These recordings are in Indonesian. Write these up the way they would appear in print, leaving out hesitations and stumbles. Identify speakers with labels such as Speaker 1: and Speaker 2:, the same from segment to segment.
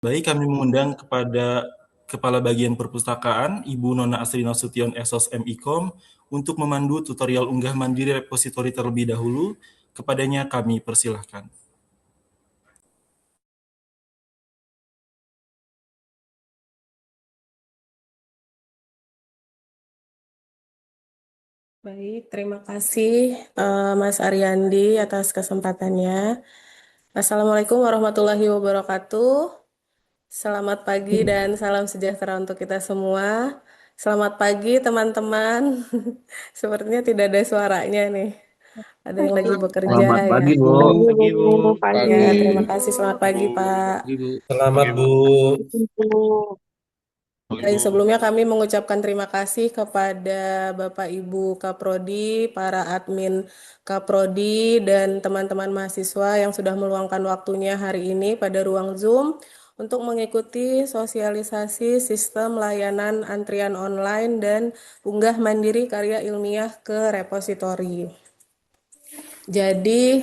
Speaker 1: Baik, kami mengundang kepada Kepala Bagian Perpustakaan, Ibu Nona Asri Nasution Esos MIKOM, untuk memandu tutorial unggah mandiri repositori terlebih dahulu. Kepadanya kami persilahkan.
Speaker 2: Baik, terima kasih Mas Ariandi atas kesempatannya. Assalamualaikum warahmatullahi wabarakatuh. Selamat pagi dan salam sejahtera untuk kita semua. Selamat pagi teman-teman. Sepertinya tidak ada suaranya nih. Ada yang lagi bekerja
Speaker 3: Selamat
Speaker 2: ya.
Speaker 3: pagi, Bu.
Speaker 4: Pagi, Bu.
Speaker 2: Ya,
Speaker 4: Pagi.
Speaker 2: terima kasih. Selamat pagi, Pak.
Speaker 3: Pagi, Bu.
Speaker 4: Selamat, Bu.
Speaker 2: Baik, sebelumnya kami mengucapkan terima kasih kepada Bapak Ibu Kaprodi, para admin Kaprodi, dan teman-teman mahasiswa yang sudah meluangkan waktunya hari ini pada ruang Zoom untuk mengikuti sosialisasi sistem layanan antrian online dan unggah mandiri karya ilmiah ke repositori. Jadi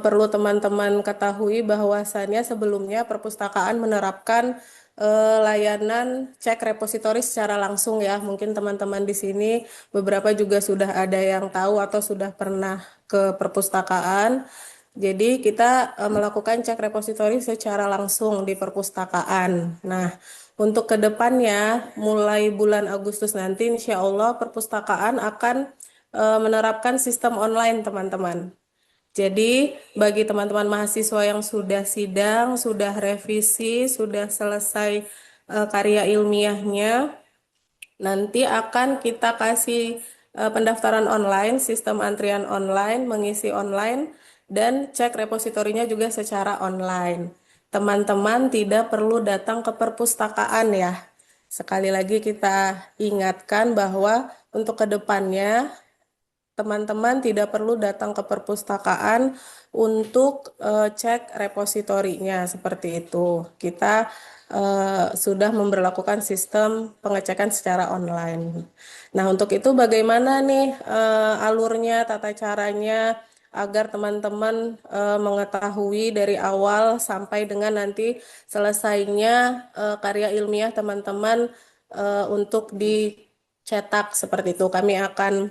Speaker 2: perlu teman-teman ketahui bahwasannya sebelumnya perpustakaan menerapkan layanan cek repositori secara langsung ya. Mungkin teman-teman di sini beberapa juga sudah ada yang tahu atau sudah pernah ke perpustakaan. Jadi kita melakukan cek repositori secara langsung di perpustakaan. Nah, untuk kedepannya mulai bulan Agustus nanti insya Allah perpustakaan akan menerapkan sistem online teman-teman. Jadi, bagi teman-teman mahasiswa yang sudah sidang, sudah revisi, sudah selesai karya ilmiahnya, nanti akan kita kasih pendaftaran online, sistem antrian online, mengisi online, dan cek repositorinya juga secara online. Teman-teman tidak perlu datang ke perpustakaan ya. Sekali lagi kita ingatkan bahwa untuk kedepannya teman-teman tidak perlu datang ke perpustakaan untuk cek repositorinya seperti itu. Kita sudah memberlakukan sistem pengecekan secara online. Nah, untuk itu bagaimana nih alurnya, tata caranya agar teman-teman mengetahui dari awal sampai dengan nanti selesainya karya ilmiah teman-teman untuk dicetak seperti itu. Kami akan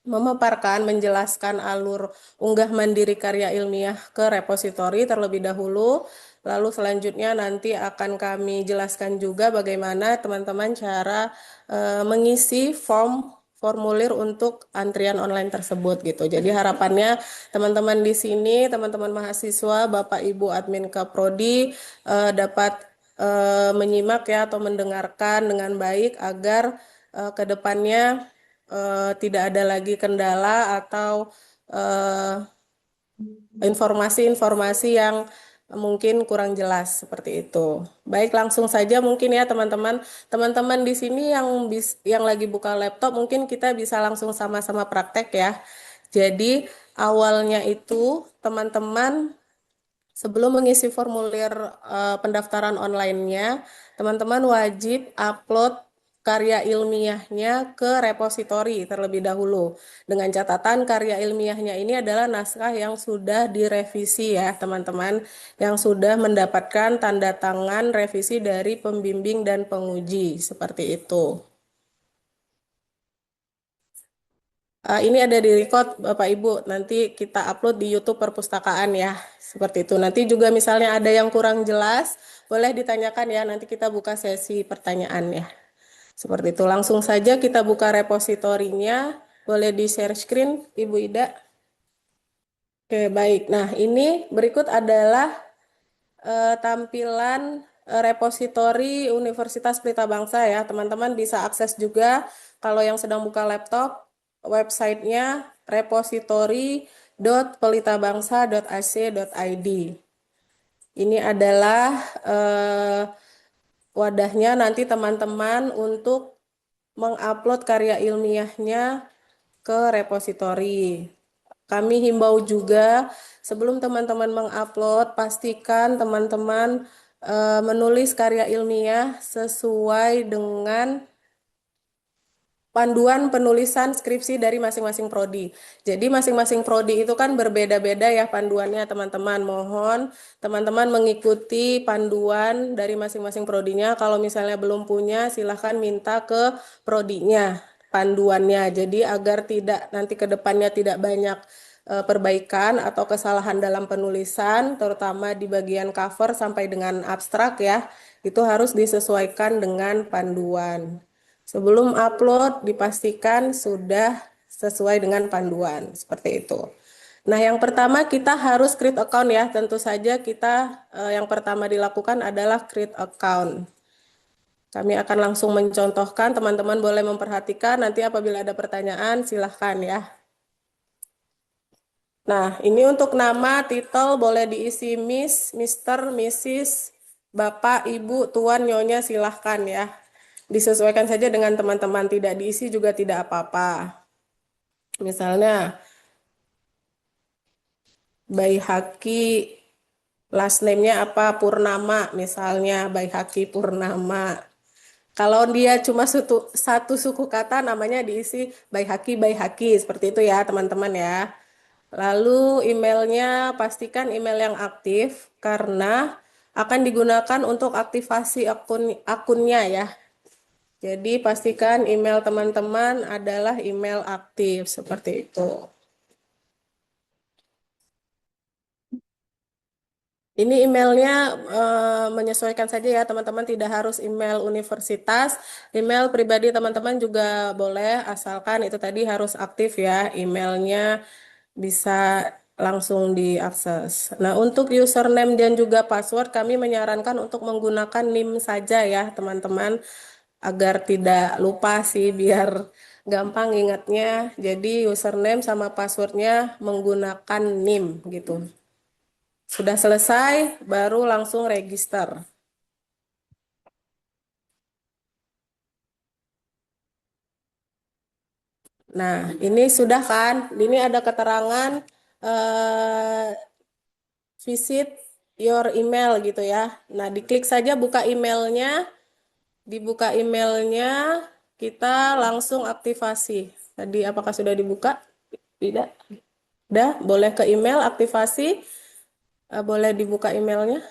Speaker 2: memaparkan, menjelaskan alur unggah mandiri karya ilmiah ke repositori terlebih dahulu. Lalu selanjutnya nanti akan kami jelaskan juga bagaimana teman-teman cara mengisi formulir untuk antrian online tersebut gitu. Jadi harapannya teman-teman di sini, teman-teman mahasiswa, Bapak Ibu admin Kaprodi dapat menyimak ya atau mendengarkan dengan baik agar ke depannya tidak ada lagi kendala atau eh, informasi-informasi yang mungkin kurang jelas seperti itu. Baik, langsung saja mungkin ya teman-teman. Teman-teman di sini yang lagi buka laptop mungkin kita bisa langsung sama-sama praktek ya. Jadi awalnya itu teman-teman sebelum mengisi formulir pendaftaran online-nya, teman-teman wajib upload karya ilmiahnya ke repositori terlebih dahulu. Dengan catatan karya ilmiahnya ini adalah naskah yang sudah direvisi ya, teman-teman, yang sudah mendapatkan tanda tangan revisi dari pembimbing dan penguji, seperti itu. Ini ada di record Bapak Ibu, nanti kita upload di YouTube Perpustakaan ya, seperti itu. Nanti juga misalnya ada yang kurang jelas, boleh ditanyakan ya, nanti kita buka sesi pertanyaan ya. Seperti itu, langsung saja kita buka repositorinya, boleh di share screen Ibu Ida. Oke, baik. Nah, ini berikut adalah tampilan repositori Universitas Pelita Bangsa ya. Teman-teman bisa akses juga kalau yang sedang buka laptop, websitenya repositori.pelitabangsa.ac.id. Ini adalah wadahnya nanti teman-teman untuk mengupload karya ilmiahnya ke repositori. Kami himbau juga sebelum teman-teman mengupload, pastikan teman-teman menulis karya ilmiah sesuai dengan panduan penulisan skripsi dari masing-masing prodi. Jadi masing-masing prodi itu kan berbeda-beda ya panduannya teman-teman. Mohon teman-teman mengikuti panduan dari masing-masing prodinya. Kalau misalnya belum punya, silahkan minta ke prodinya panduannya. Jadi agar tidak nanti ke depannya tidak banyak perbaikan atau kesalahan dalam penulisan, terutama di bagian cover sampai dengan abstrak ya, itu harus disesuaikan dengan panduan. Sebelum upload, dipastikan sudah sesuai dengan panduan. Seperti itu. Nah, yang pertama kita harus create account ya. Tentu saja kita yang pertama dilakukan adalah create account. Kami akan langsung mencontohkan, teman-teman boleh memperhatikan. Nanti apabila ada pertanyaan, silahkan ya. Nah, ini untuk nama, titel boleh diisi Miss, Mister, Mrs., Bapak, Ibu, Tuan, Nyonya, silahkan ya. Disesuaikan saja dengan teman-teman, tidak diisi juga tidak apa-apa. Misalnya, Bayi Haki, last name-nya apa? Purnama, misalnya Bayi Haki Purnama. Kalau dia cuma satu suku kata, namanya diisi Bayi Haki, seperti itu ya teman-teman ya. Lalu emailnya pastikan email yang aktif karena akan digunakan untuk aktivasi akunnya ya. Jadi pastikan email teman-teman adalah email aktif seperti itu. Ini emailnya menyesuaikan saja ya teman-teman, tidak harus email universitas. Email pribadi teman-teman juga boleh, asalkan itu tadi harus aktif ya, emailnya bisa langsung diakses. Nah, untuk username dan juga password kami menyarankan untuk menggunakan NIM saja ya teman-teman, agar tidak lupa sih, biar gampang ingatnya. Jadi username sama passwordnya menggunakan NIM gitu. Sudah selesai, baru langsung register. Nah, ini sudah kan? Ini ada keterangan visit your email gitu ya. Nah, diklik saja buka emailnya. Dibuka emailnya, kita langsung aktivasi. Tadi apakah sudah dibuka? Tidak. Udah, boleh ke email aktivasi. Boleh dibuka emailnya.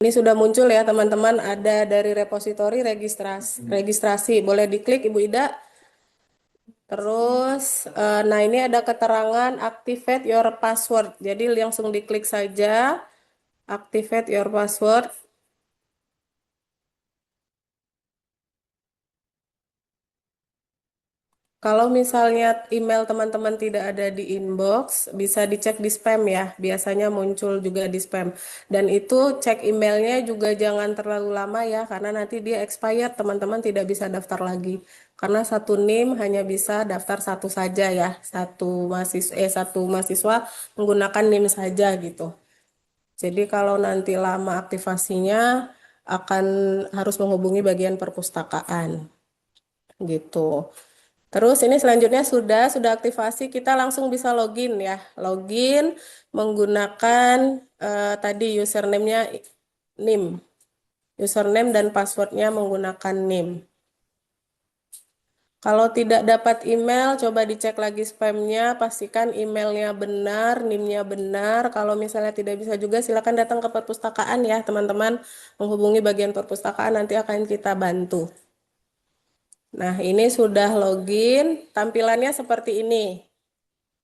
Speaker 2: Ini sudah muncul ya teman-teman, ada dari repositori registrasi. Boleh diklik Ibu Ida. Terus, nah ini ada keterangan activate your password. Jadi langsung diklik saja, activate your password. Kalau misalnya email teman-teman tidak ada di inbox, bisa dicek di spam ya. Biasanya muncul juga di spam. Dan itu cek emailnya juga jangan terlalu lama ya, karena nanti dia expired, teman-teman tidak bisa daftar lagi. Karena satu NIM hanya bisa daftar satu saja ya, satu mahasiswa menggunakan NIM saja gitu. Jadi kalau nanti lama aktivasinya akan harus menghubungi bagian perpustakaan gitu. Terus ini selanjutnya sudah aktivasi, kita langsung bisa login ya. Login menggunakan tadi username-nya NIM. Username dan password-nya menggunakan NIM. Kalau tidak dapat email, coba dicek lagi spam-nya, pastikan emailnya benar, NIM-nya benar. Kalau misalnya tidak bisa juga, silakan datang ke perpustakaan ya, teman-teman. Menghubungi bagian perpustakaan, nanti akan kita bantu. Nah, ini sudah login, tampilannya seperti ini.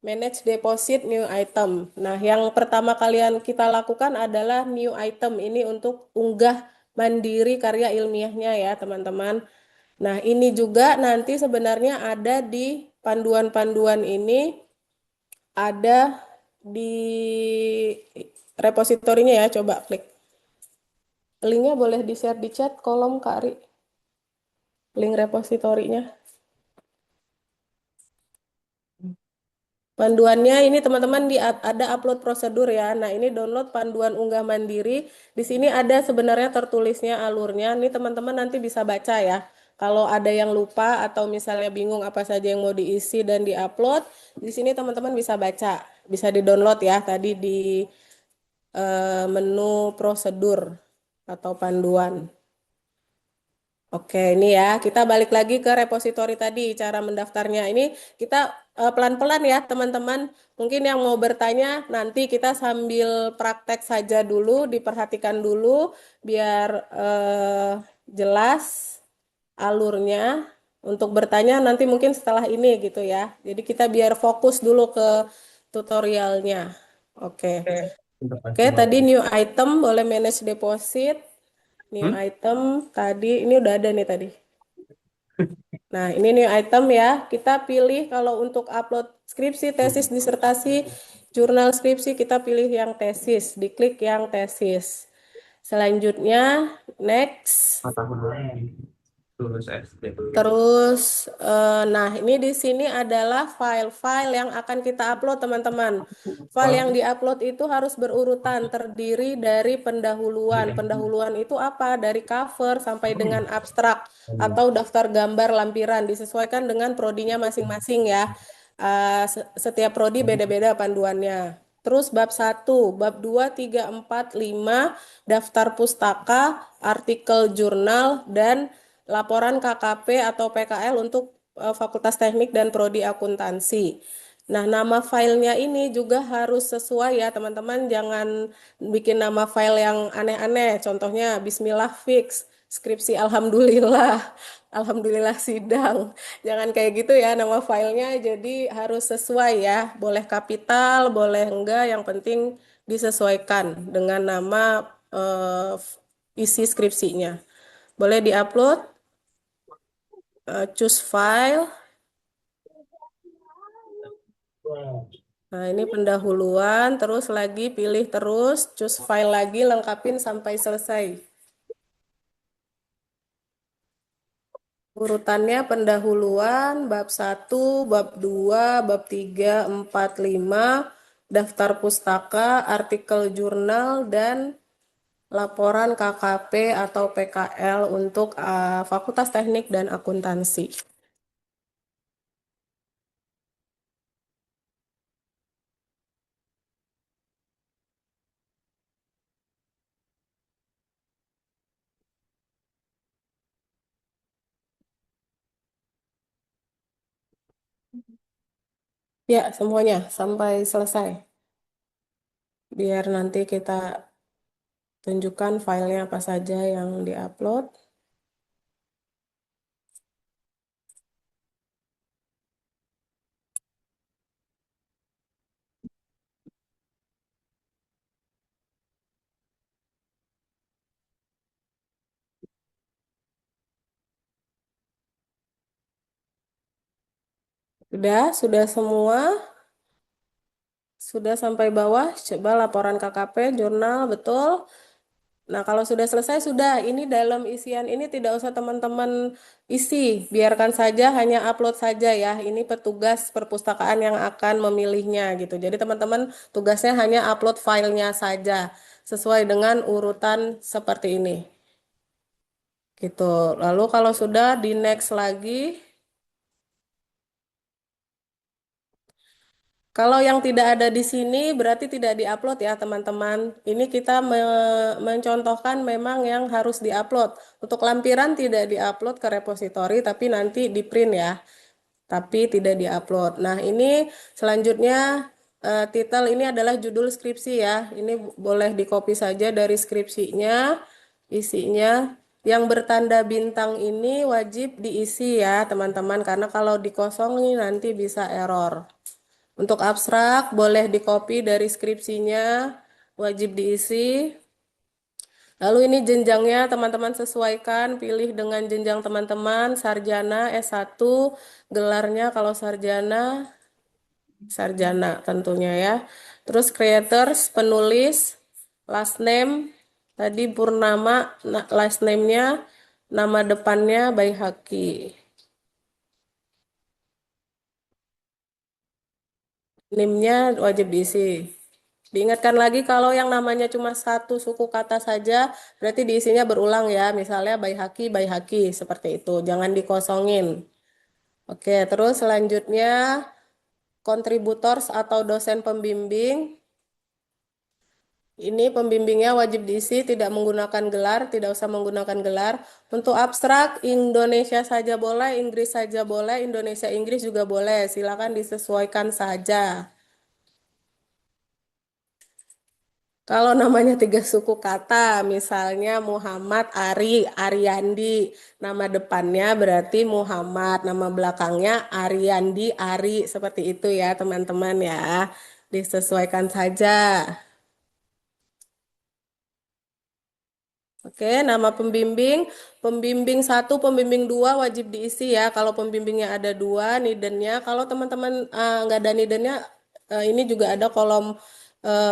Speaker 2: Manage deposit new item. Nah, yang pertama kalian kita lakukan adalah new item. Ini untuk unggah mandiri karya ilmiahnya ya, teman-teman. Nah, ini juga nanti sebenarnya ada di panduan-panduan ini, ada di repositorinya ya, coba klik. Linknya boleh di-share di chat kolom Kak Ari. Link repositorinya. Panduannya ini teman-teman ada upload prosedur ya. Nah, ini download panduan unggah mandiri. Di sini ada sebenarnya tertulisnya alurnya. Ini teman-teman nanti bisa baca ya. Kalau ada yang lupa atau misalnya bingung apa saja yang mau diisi dan diupload, di sini teman-teman bisa baca. Bisa di-download ya tadi di menu prosedur atau panduan. Oke, ini ya, kita balik lagi ke repositori tadi, cara mendaftarnya. Ini kita pelan-pelan ya, teman-teman. Mungkin yang mau bertanya, nanti kita sambil praktek saja dulu, diperhatikan dulu, biar jelas alurnya. Untuk bertanya nanti mungkin setelah ini gitu ya. Jadi kita biar fokus dulu ke tutorialnya. Oke. Oke, tadi new item boleh manage deposit. New
Speaker 1: Hmm?
Speaker 2: item tadi, ini udah ada nih tadi. Nah, ini new item ya. Kita pilih kalau untuk upload skripsi, tesis, disertasi, jurnal skripsi, kita pilih yang tesis. Diklik yang tesis. Selanjutnya, next.
Speaker 1: Lulus SD.
Speaker 2: Terus, nah ini di sini adalah file-file yang akan kita upload, teman-teman. File yang diupload itu harus berurutan, terdiri dari pendahuluan. Pendahuluan itu apa? Dari cover sampai dengan abstrak atau daftar gambar lampiran, disesuaikan dengan prodinya masing-masing ya. Setiap prodi beda-beda panduannya. Terus bab 1, bab 2, 3, 4, 5, daftar pustaka, artikel jurnal, dan laporan KKP atau PKL untuk Fakultas Teknik dan Prodi Akuntansi. Nah, nama filenya ini juga harus sesuai ya, teman-teman. Jangan bikin nama file yang aneh-aneh. Contohnya Bismillah fix, skripsi Alhamdulillah, Alhamdulillah sidang. Jangan kayak gitu ya nama filenya. Jadi harus sesuai ya. Boleh kapital, boleh enggak. Yang penting disesuaikan dengan nama isi skripsinya. Boleh diupload, choose file. Nah, ini pendahuluan, terus lagi pilih terus, choose file lagi, lengkapin sampai selesai. Urutannya pendahuluan, bab 1, bab 2, bab 3, 4, 5, daftar pustaka, artikel jurnal, dan laporan KKP atau PKL untuk Fakultas Teknik dan Akuntansi. Ya, semuanya sampai selesai. Biar nanti kita tunjukkan filenya apa saja yang diupload. Sudah semua, sudah sampai bawah. Coba laporan KKP, jurnal, betul. Nah, kalau sudah selesai, sudah. Ini dalam isian ini tidak usah teman-teman isi. Biarkan saja, hanya upload saja ya. Ini petugas perpustakaan yang akan memilihnya gitu. Jadi teman-teman tugasnya hanya upload filenya saja. Sesuai dengan urutan seperti ini. Gitu. Lalu kalau sudah, di next lagi. Kalau yang tidak ada di sini berarti tidak diupload ya teman-teman. Ini kita mencontohkan memang yang harus diupload. Untuk lampiran tidak diupload ke repositori tapi nanti di print ya. Tapi tidak diupload. Nah ini selanjutnya titel ini adalah judul skripsi ya. Ini boleh di-copy saja dari skripsinya. Isinya yang bertanda bintang ini wajib diisi ya teman-teman. Karena kalau dikosongin nanti bisa error. Untuk abstrak, boleh di-copy dari skripsinya, wajib diisi. Lalu ini jenjangnya teman-teman sesuaikan, pilih dengan jenjang teman-teman, sarjana, S1, gelarnya kalau sarjana, sarjana tentunya ya. Terus creators, penulis, last name, tadi Purnama, last name-nya, nama depannya Baihaqi. NIM-nya wajib diisi. Diingatkan lagi kalau yang namanya cuma satu suku kata saja, berarti diisinya berulang ya. Misalnya Baihaqi, seperti itu. Jangan dikosongin. Oke, terus selanjutnya contributors atau dosen pembimbing. Ini pembimbingnya wajib diisi, tidak menggunakan gelar, tidak usah menggunakan gelar. Untuk abstrak, Indonesia saja boleh, Inggris saja boleh, Indonesia Inggris juga boleh. Silakan disesuaikan saja. Kalau namanya tiga suku kata, misalnya Muhammad Ari, Ariandi, nama depannya berarti Muhammad, nama belakangnya Ariandi, Ari, seperti itu ya teman-teman ya. Disesuaikan saja. Oke, nama pembimbing, pembimbing satu, pembimbing dua wajib diisi ya. Kalau pembimbingnya ada dua, nidennya. Kalau teman-teman nggak ada nidennya, ini juga ada kolom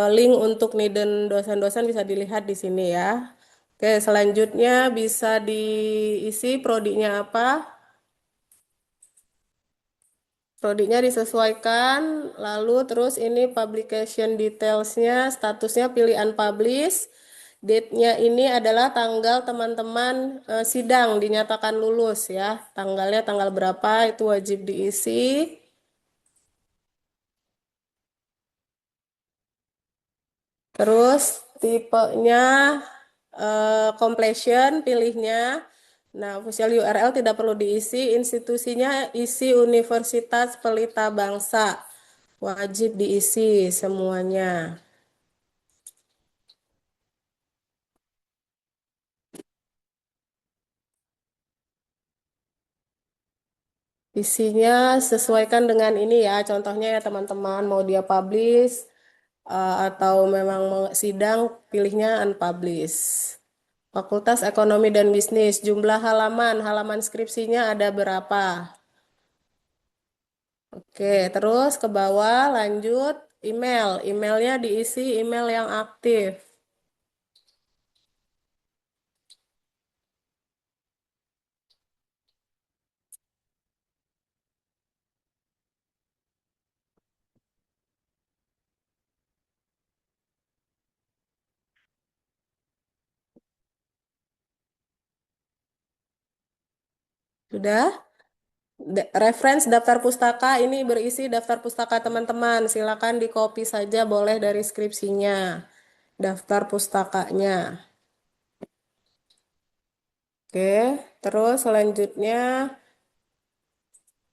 Speaker 2: link untuk niden dosen-dosen bisa dilihat di sini ya. Oke, selanjutnya bisa diisi prodinya apa? Prodinya disesuaikan, lalu terus ini publication detailsnya, statusnya pilih unpublish, date-nya ini adalah tanggal teman-teman sidang dinyatakan lulus ya, tanggalnya tanggal berapa itu wajib diisi, terus tipenya completion pilihnya, nah official URL tidak perlu diisi, institusinya isi Universitas Pelita Bangsa. Wajib diisi semuanya. Isinya sesuaikan dengan ini ya. Contohnya ya teman-teman mau dia publish atau memang sidang pilihnya unpublish. Fakultas Ekonomi dan Bisnis, jumlah halaman skripsinya ada berapa? Oke, terus ke bawah lanjut email. Emailnya diisi email yang aktif. Sudah? Reference daftar pustaka ini berisi daftar pustaka teman-teman. Silakan di copy saja boleh dari skripsinya. Daftar pustakanya. Oke, terus selanjutnya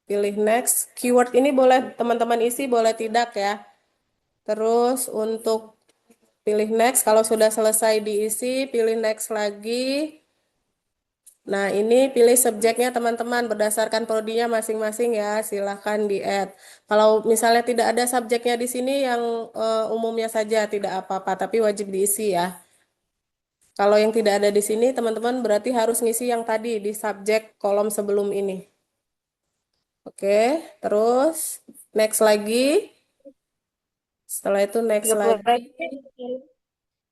Speaker 2: pilih next. Keyword ini boleh teman-teman isi, boleh tidak ya. Terus untuk pilih next, kalau sudah selesai diisi, pilih next lagi. Nah, ini pilih subjeknya teman-teman berdasarkan prodinya masing-masing ya, silahkan di-add. Kalau misalnya tidak ada subjeknya di sini yang umumnya saja tidak apa-apa, tapi wajib diisi ya. Kalau yang tidak ada di sini, teman-teman berarti harus ngisi yang tadi di subjek kolom sebelum ini. Oke, terus next lagi. Setelah itu next
Speaker 3: 30
Speaker 2: lagi.
Speaker 3: menit.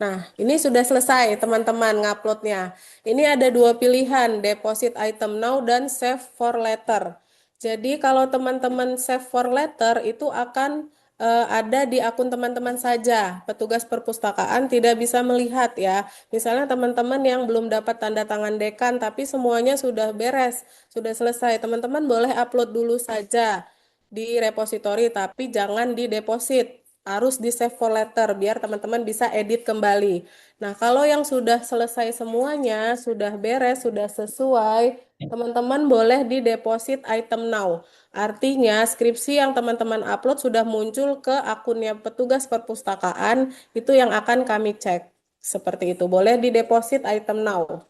Speaker 2: Nah, ini sudah selesai teman-teman nguploadnya. Ini ada dua pilihan, deposit item now dan save for later. Jadi kalau teman-teman save for later itu akan ada di akun teman-teman saja. Petugas perpustakaan tidak bisa melihat ya. Misalnya teman-teman yang belum dapat tanda tangan dekan tapi semuanya sudah beres, sudah selesai. Teman-teman boleh upload dulu saja di repositori tapi jangan di deposit. Harus di save for later biar teman-teman bisa edit kembali. Nah, kalau yang sudah selesai semuanya, sudah beres, sudah sesuai, teman-teman boleh di deposit item now. Artinya, skripsi yang teman-teman upload sudah muncul ke akunnya petugas perpustakaan, itu yang akan kami cek. Seperti itu. Boleh di deposit item now.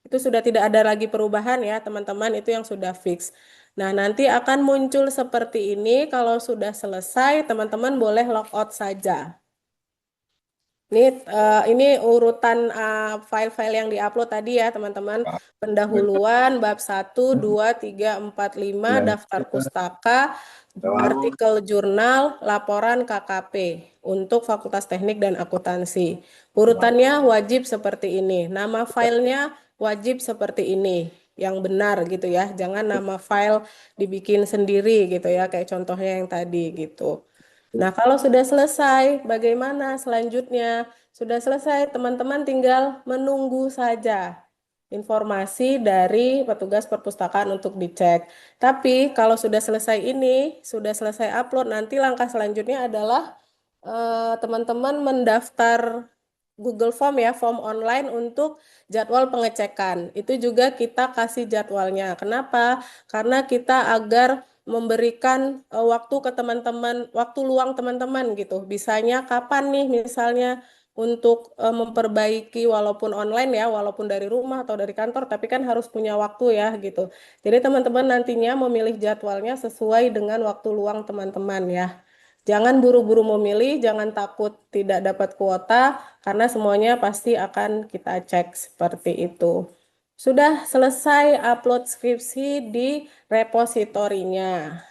Speaker 2: Itu sudah tidak ada lagi perubahan ya, teman-teman. Itu yang sudah fix. Nah, nanti akan muncul seperti ini. Kalau sudah selesai, teman-teman boleh logout saja. Ini urutan file-file yang diupload tadi ya, teman-teman. Pendahuluan, bab 1, 2, 3, 4, 5, daftar pustaka, artikel jurnal, laporan KKP untuk Fakultas Teknik dan Akuntansi. Urutannya wajib seperti ini. Nama filenya wajib seperti ini. Yang benar gitu ya. Jangan nama file dibikin sendiri gitu ya, kayak contohnya yang tadi gitu. Nah, kalau sudah selesai, bagaimana selanjutnya? Sudah selesai, teman-teman tinggal menunggu saja informasi dari petugas perpustakaan untuk dicek. Tapi kalau sudah selesai ini, sudah selesai upload, nanti langkah selanjutnya adalah teman-teman mendaftar Google Form ya, form online untuk jadwal pengecekan. Itu juga kita kasih jadwalnya. Kenapa? Karena kita agar memberikan waktu ke teman-teman, waktu luang teman-teman gitu. Bisanya kapan nih misalnya untuk memperbaiki walaupun online ya, walaupun dari rumah atau dari kantor, tapi kan harus punya waktu ya gitu. Jadi teman-teman nantinya memilih jadwalnya sesuai dengan waktu luang teman-teman ya. Jangan buru-buru memilih, jangan takut tidak dapat kuota, karena semuanya pasti akan kita cek seperti itu. Sudah selesai upload skripsi di repositorinya.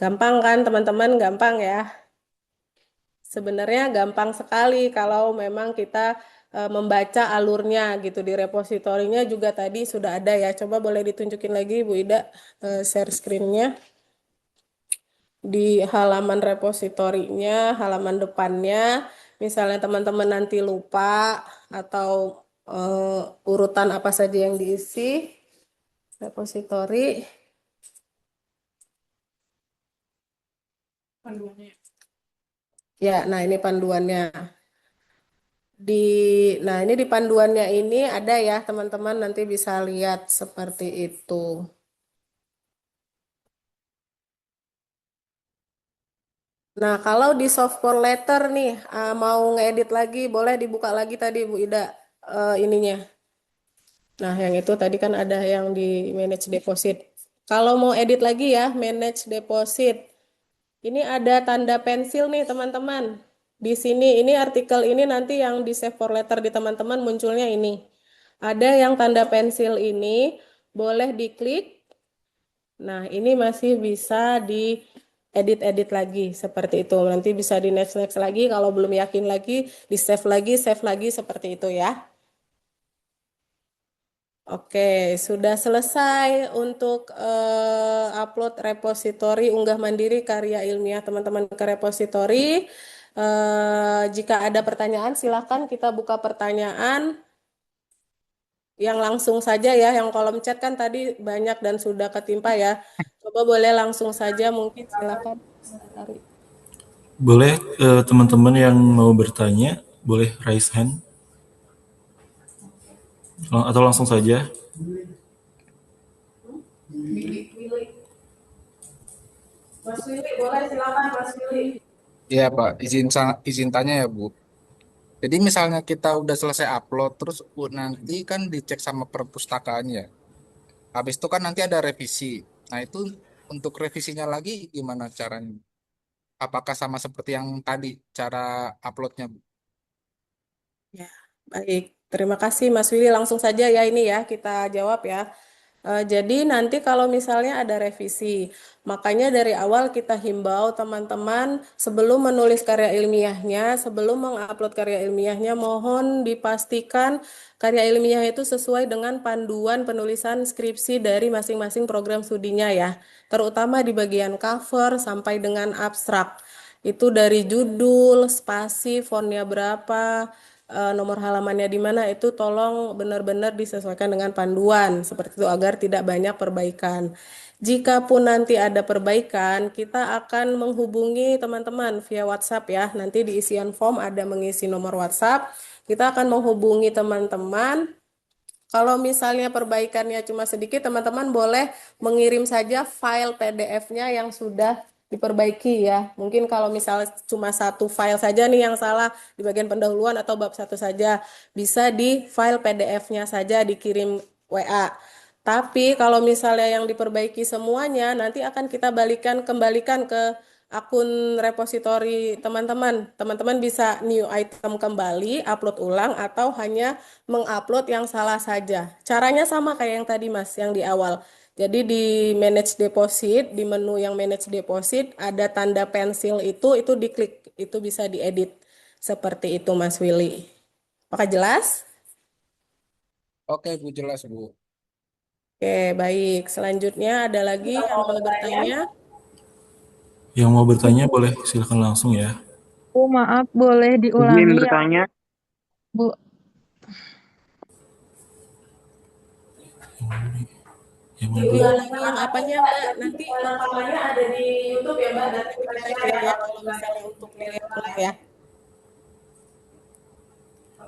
Speaker 2: Gampang kan teman-teman? Gampang ya. Sebenarnya gampang sekali kalau memang kita membaca alurnya gitu di repositorinya juga tadi sudah ada ya. Coba boleh ditunjukin lagi Bu Ida share screen-nya di halaman repositorinya, halaman depannya. Misalnya teman-teman nanti lupa atau urutan apa saja yang diisi repositori. Ya, nah ini panduannya. Di, nah ini di panduannya ini ada ya teman-teman nanti bisa lihat seperti itu. Nah kalau di soft core letter nih mau ngedit lagi boleh dibuka lagi tadi Bu Ida ininya. Nah yang itu tadi kan ada yang di manage deposit. Kalau mau edit lagi ya manage deposit. Ini ada tanda pensil nih teman-teman. Di sini ini artikel ini nanti yang di save for letter di teman-teman munculnya ini. Ada yang tanda pensil ini boleh diklik. Nah, ini masih bisa di edit-edit lagi seperti itu. Nanti bisa di next-next lagi kalau belum yakin lagi, di save lagi seperti itu ya. Oke, sudah selesai untuk upload repositori unggah mandiri karya ilmiah teman-teman ke repositori. Jika ada pertanyaan, silakan kita buka pertanyaan yang langsung saja ya. Yang kolom chat kan tadi banyak dan sudah ketimpa ya. Coba boleh langsung saja mungkin silakan. Ari.
Speaker 1: Boleh teman-teman yang mau bertanya, boleh raise hand atau langsung saja.
Speaker 2: Mas Willy, boleh silakan Mas Willy.
Speaker 3: Iya Pak, izin tanya ya Bu. Jadi misalnya kita udah selesai upload, terus nanti kan dicek sama perpustakaan ya. Habis itu kan nanti ada revisi. Nah itu untuk revisinya lagi gimana caranya? Apakah sama seperti yang tadi cara uploadnya Bu?
Speaker 2: Ya, baik. Terima kasih Mas Willy. Langsung saja ya ini ya kita jawab ya. Jadi nanti kalau misalnya ada revisi, makanya dari awal kita himbau teman-teman sebelum menulis karya ilmiahnya, sebelum mengupload karya ilmiahnya, mohon dipastikan karya ilmiah itu sesuai dengan panduan penulisan skripsi dari masing-masing program studinya ya, terutama di bagian cover sampai dengan abstrak. Itu dari judul, spasi, fontnya berapa, nomor halamannya di mana itu tolong benar-benar disesuaikan dengan panduan seperti itu agar tidak banyak perbaikan. Jikapun nanti ada perbaikan, kita akan menghubungi teman-teman via WhatsApp ya. Nanti di isian form ada mengisi nomor WhatsApp. Kita akan menghubungi teman-teman kalau misalnya perbaikannya cuma sedikit, teman-teman boleh mengirim saja file PDF-nya yang sudah diperbaiki ya. Mungkin kalau misalnya cuma satu file saja nih yang salah di bagian pendahuluan atau bab satu saja, bisa di file PDF-nya saja dikirim WA. Tapi kalau misalnya yang diperbaiki semuanya, nanti akan kita kembalikan ke akun repositori teman-teman. Teman-teman bisa new item kembali, upload ulang, atau hanya mengupload yang salah saja. Caranya sama kayak yang tadi Mas, yang di awal. Jadi di manage deposit, di menu yang manage deposit, ada tanda pensil itu diklik, itu bisa diedit. Seperti itu Mas Willy. Apakah jelas?
Speaker 3: Oke Bu, jelas Bu.
Speaker 2: Oke, baik. Selanjutnya ada lagi yang mau bertanya?
Speaker 1: Yang mau bertanya boleh silakan langsung ya.
Speaker 4: Bu, maaf, boleh
Speaker 5: Izin
Speaker 4: diulangi ya,
Speaker 5: bertanya.
Speaker 4: Bu?
Speaker 1: Yang mau
Speaker 2: Diulangi yang apanya Mbak? Nanti rekamannya ada di YouTube ya Mbak, nanti kita share ya kalau misalnya untuk dilihat ulang ya.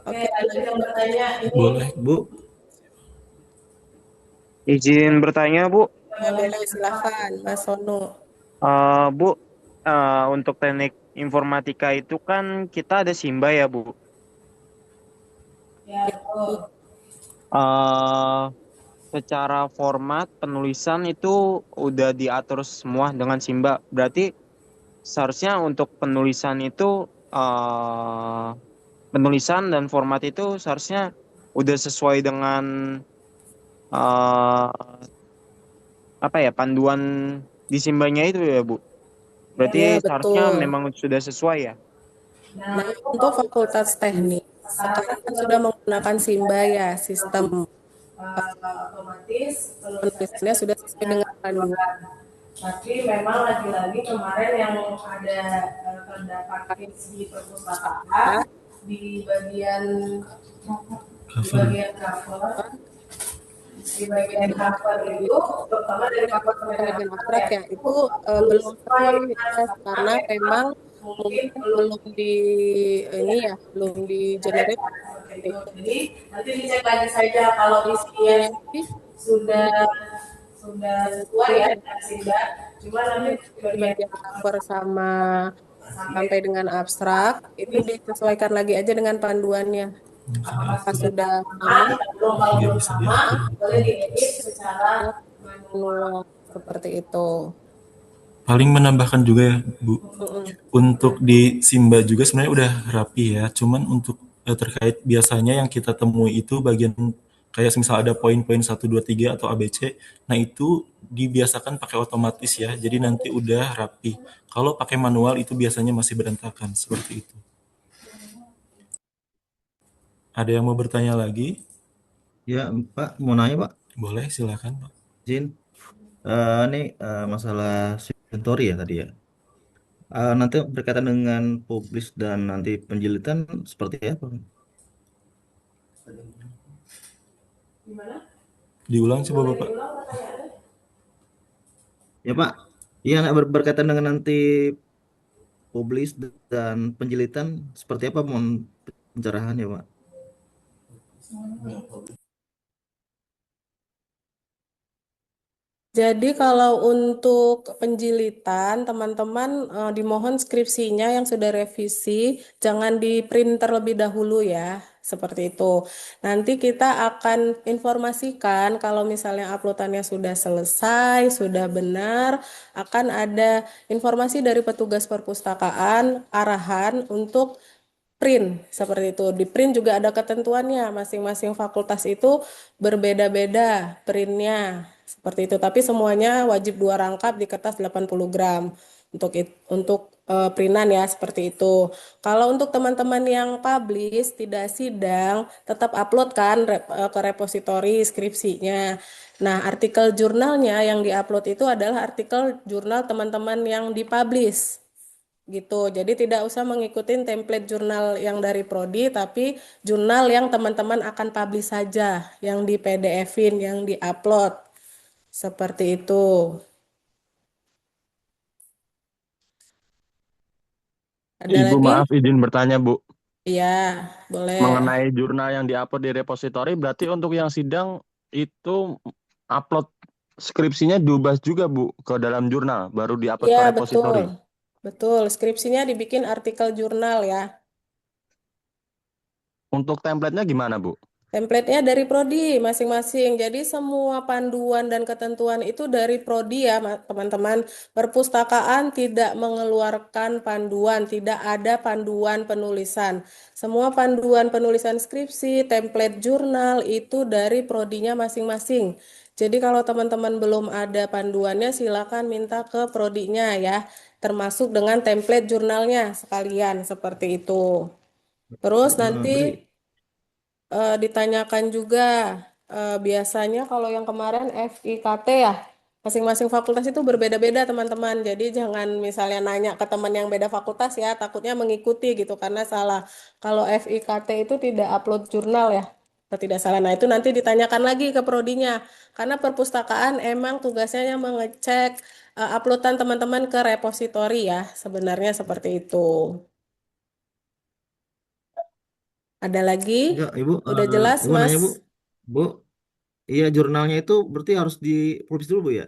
Speaker 2: Oke, lanjut yang bertanya ini.
Speaker 1: Boleh, Bu.
Speaker 5: Izin bertanya, Bu.
Speaker 2: Boleh, silahkan, Mas Sono.
Speaker 5: Bu, untuk teknik informatika itu kan kita ada Simba ya, Bu.
Speaker 2: Ya, betul.
Speaker 5: Eh, Secara format penulisan itu udah diatur semua dengan Simba. Berarti seharusnya untuk penulisan itu penulisan dan format itu seharusnya udah sesuai dengan eh, apa ya panduan di Simbanya itu ya, Bu. Berarti
Speaker 2: Ya,
Speaker 5: seharusnya
Speaker 2: betul.
Speaker 5: memang sudah sesuai ya.
Speaker 2: Nah, untuk Fakultas Teknik, sekarang kan sudah menggunakan Simba ya, sistem otomatis penulisannya sudah sesuai dengan panduan. Tapi memang lagi-lagi kemarin yang ada terdapat case di perpustakaan di bagian
Speaker 1: Cover.
Speaker 2: cover di bagian cover itu terutama dari cover penelitian abstrak ya itu belum sesuai ya, karena memang mungkin belum di ini ya belum di generate seperti itu. Jadi nanti dicek lagi saja kalau isinya sudah sesuai ya sehingga cuma nanti di bagian cover sama sampai dengan abstrak itu disesuaikan lagi aja dengan panduannya. Apakah sudah sama? Kalau belum sama, boleh diedit secara manual seperti itu.
Speaker 1: Paling menambahkan juga ya, Bu. Untuk di Simba juga sebenarnya udah rapi ya. Cuman untuk terkait biasanya yang kita temui itu bagian kayak misal ada poin-poin 1, 2, 3 atau ABC. Nah itu dibiasakan pakai otomatis ya. Jadi nanti udah rapi. Kalau pakai manual itu biasanya masih berantakan seperti itu. Ada yang mau bertanya lagi?
Speaker 6: Ya, Pak, mau nanya, Pak.
Speaker 1: Boleh, silakan, Pak.
Speaker 6: Izin. Ini masalah inventory ya tadi ya. Nanti berkaitan dengan publish dan nanti penjilitan seperti apa?
Speaker 1: Diulang coba Bapak.
Speaker 6: Ya, Pak. Iya, berkaitan dengan nanti publish dan penjilitan seperti apa mohon pencerahan ya, Pak?
Speaker 2: Jadi kalau untuk penjilitan, teman-teman dimohon skripsinya yang sudah revisi jangan di print terlebih dahulu ya, seperti itu. Nanti kita akan informasikan kalau misalnya uploadannya sudah selesai, sudah benar, akan ada informasi dari petugas perpustakaan arahan untuk print seperti itu. Di print juga ada ketentuannya, masing-masing fakultas itu berbeda-beda printnya seperti itu. Tapi semuanya wajib 2 rangkap di kertas 80 gram untuk printan ya seperti itu. Kalau untuk teman-teman yang publish tidak sidang, tetap upload kan ke repositori skripsinya. Nah, artikel jurnalnya yang diupload itu adalah artikel jurnal teman-teman yang dipublish gitu. Jadi tidak usah mengikuti template jurnal yang dari prodi, tapi jurnal yang teman-teman akan publish saja, yang di PDF-in, yang di-upload. Seperti itu. Ada
Speaker 5: Ibu
Speaker 2: lagi?
Speaker 5: maaf izin bertanya, Bu.
Speaker 2: Iya, boleh.
Speaker 5: Mengenai jurnal yang diupload di repositori, berarti untuk yang sidang itu upload skripsinya diubah juga, Bu, ke dalam jurnal, baru diupload
Speaker 2: Iya,
Speaker 5: ke
Speaker 2: betul.
Speaker 5: repositori.
Speaker 2: Betul, skripsinya dibikin artikel jurnal ya.
Speaker 5: Untuk template-nya gimana, Bu?
Speaker 2: Template-nya dari prodi masing-masing. Jadi semua panduan dan ketentuan itu dari prodi ya, teman-teman. Perpustakaan tidak mengeluarkan panduan, tidak ada panduan penulisan. Semua panduan penulisan skripsi, template jurnal itu dari prodinya masing-masing. Jadi kalau teman-teman belum ada panduannya, silakan minta ke prodinya ya, termasuk dengan template jurnalnya sekalian seperti itu. Terus nanti
Speaker 6: Berarti
Speaker 2: ditanyakan juga biasanya kalau yang kemarin FIKT ya masing-masing fakultas itu berbeda-beda teman-teman jadi jangan misalnya nanya ke teman yang beda fakultas ya takutnya mengikuti gitu karena salah kalau FIKT itu tidak upload jurnal ya kalau tidak salah nah itu nanti ditanyakan lagi ke prodinya karena perpustakaan emang tugasnya yang mengecek uploadan teman-teman ke repositori ya sebenarnya seperti itu. Ada lagi?
Speaker 6: Enggak, Ibu,
Speaker 2: Udah jelas,
Speaker 6: Ibu
Speaker 2: Mas?
Speaker 6: nanya, Bu. Bu, iya jurnalnya itu berarti harus dipublish dulu, Bu ya?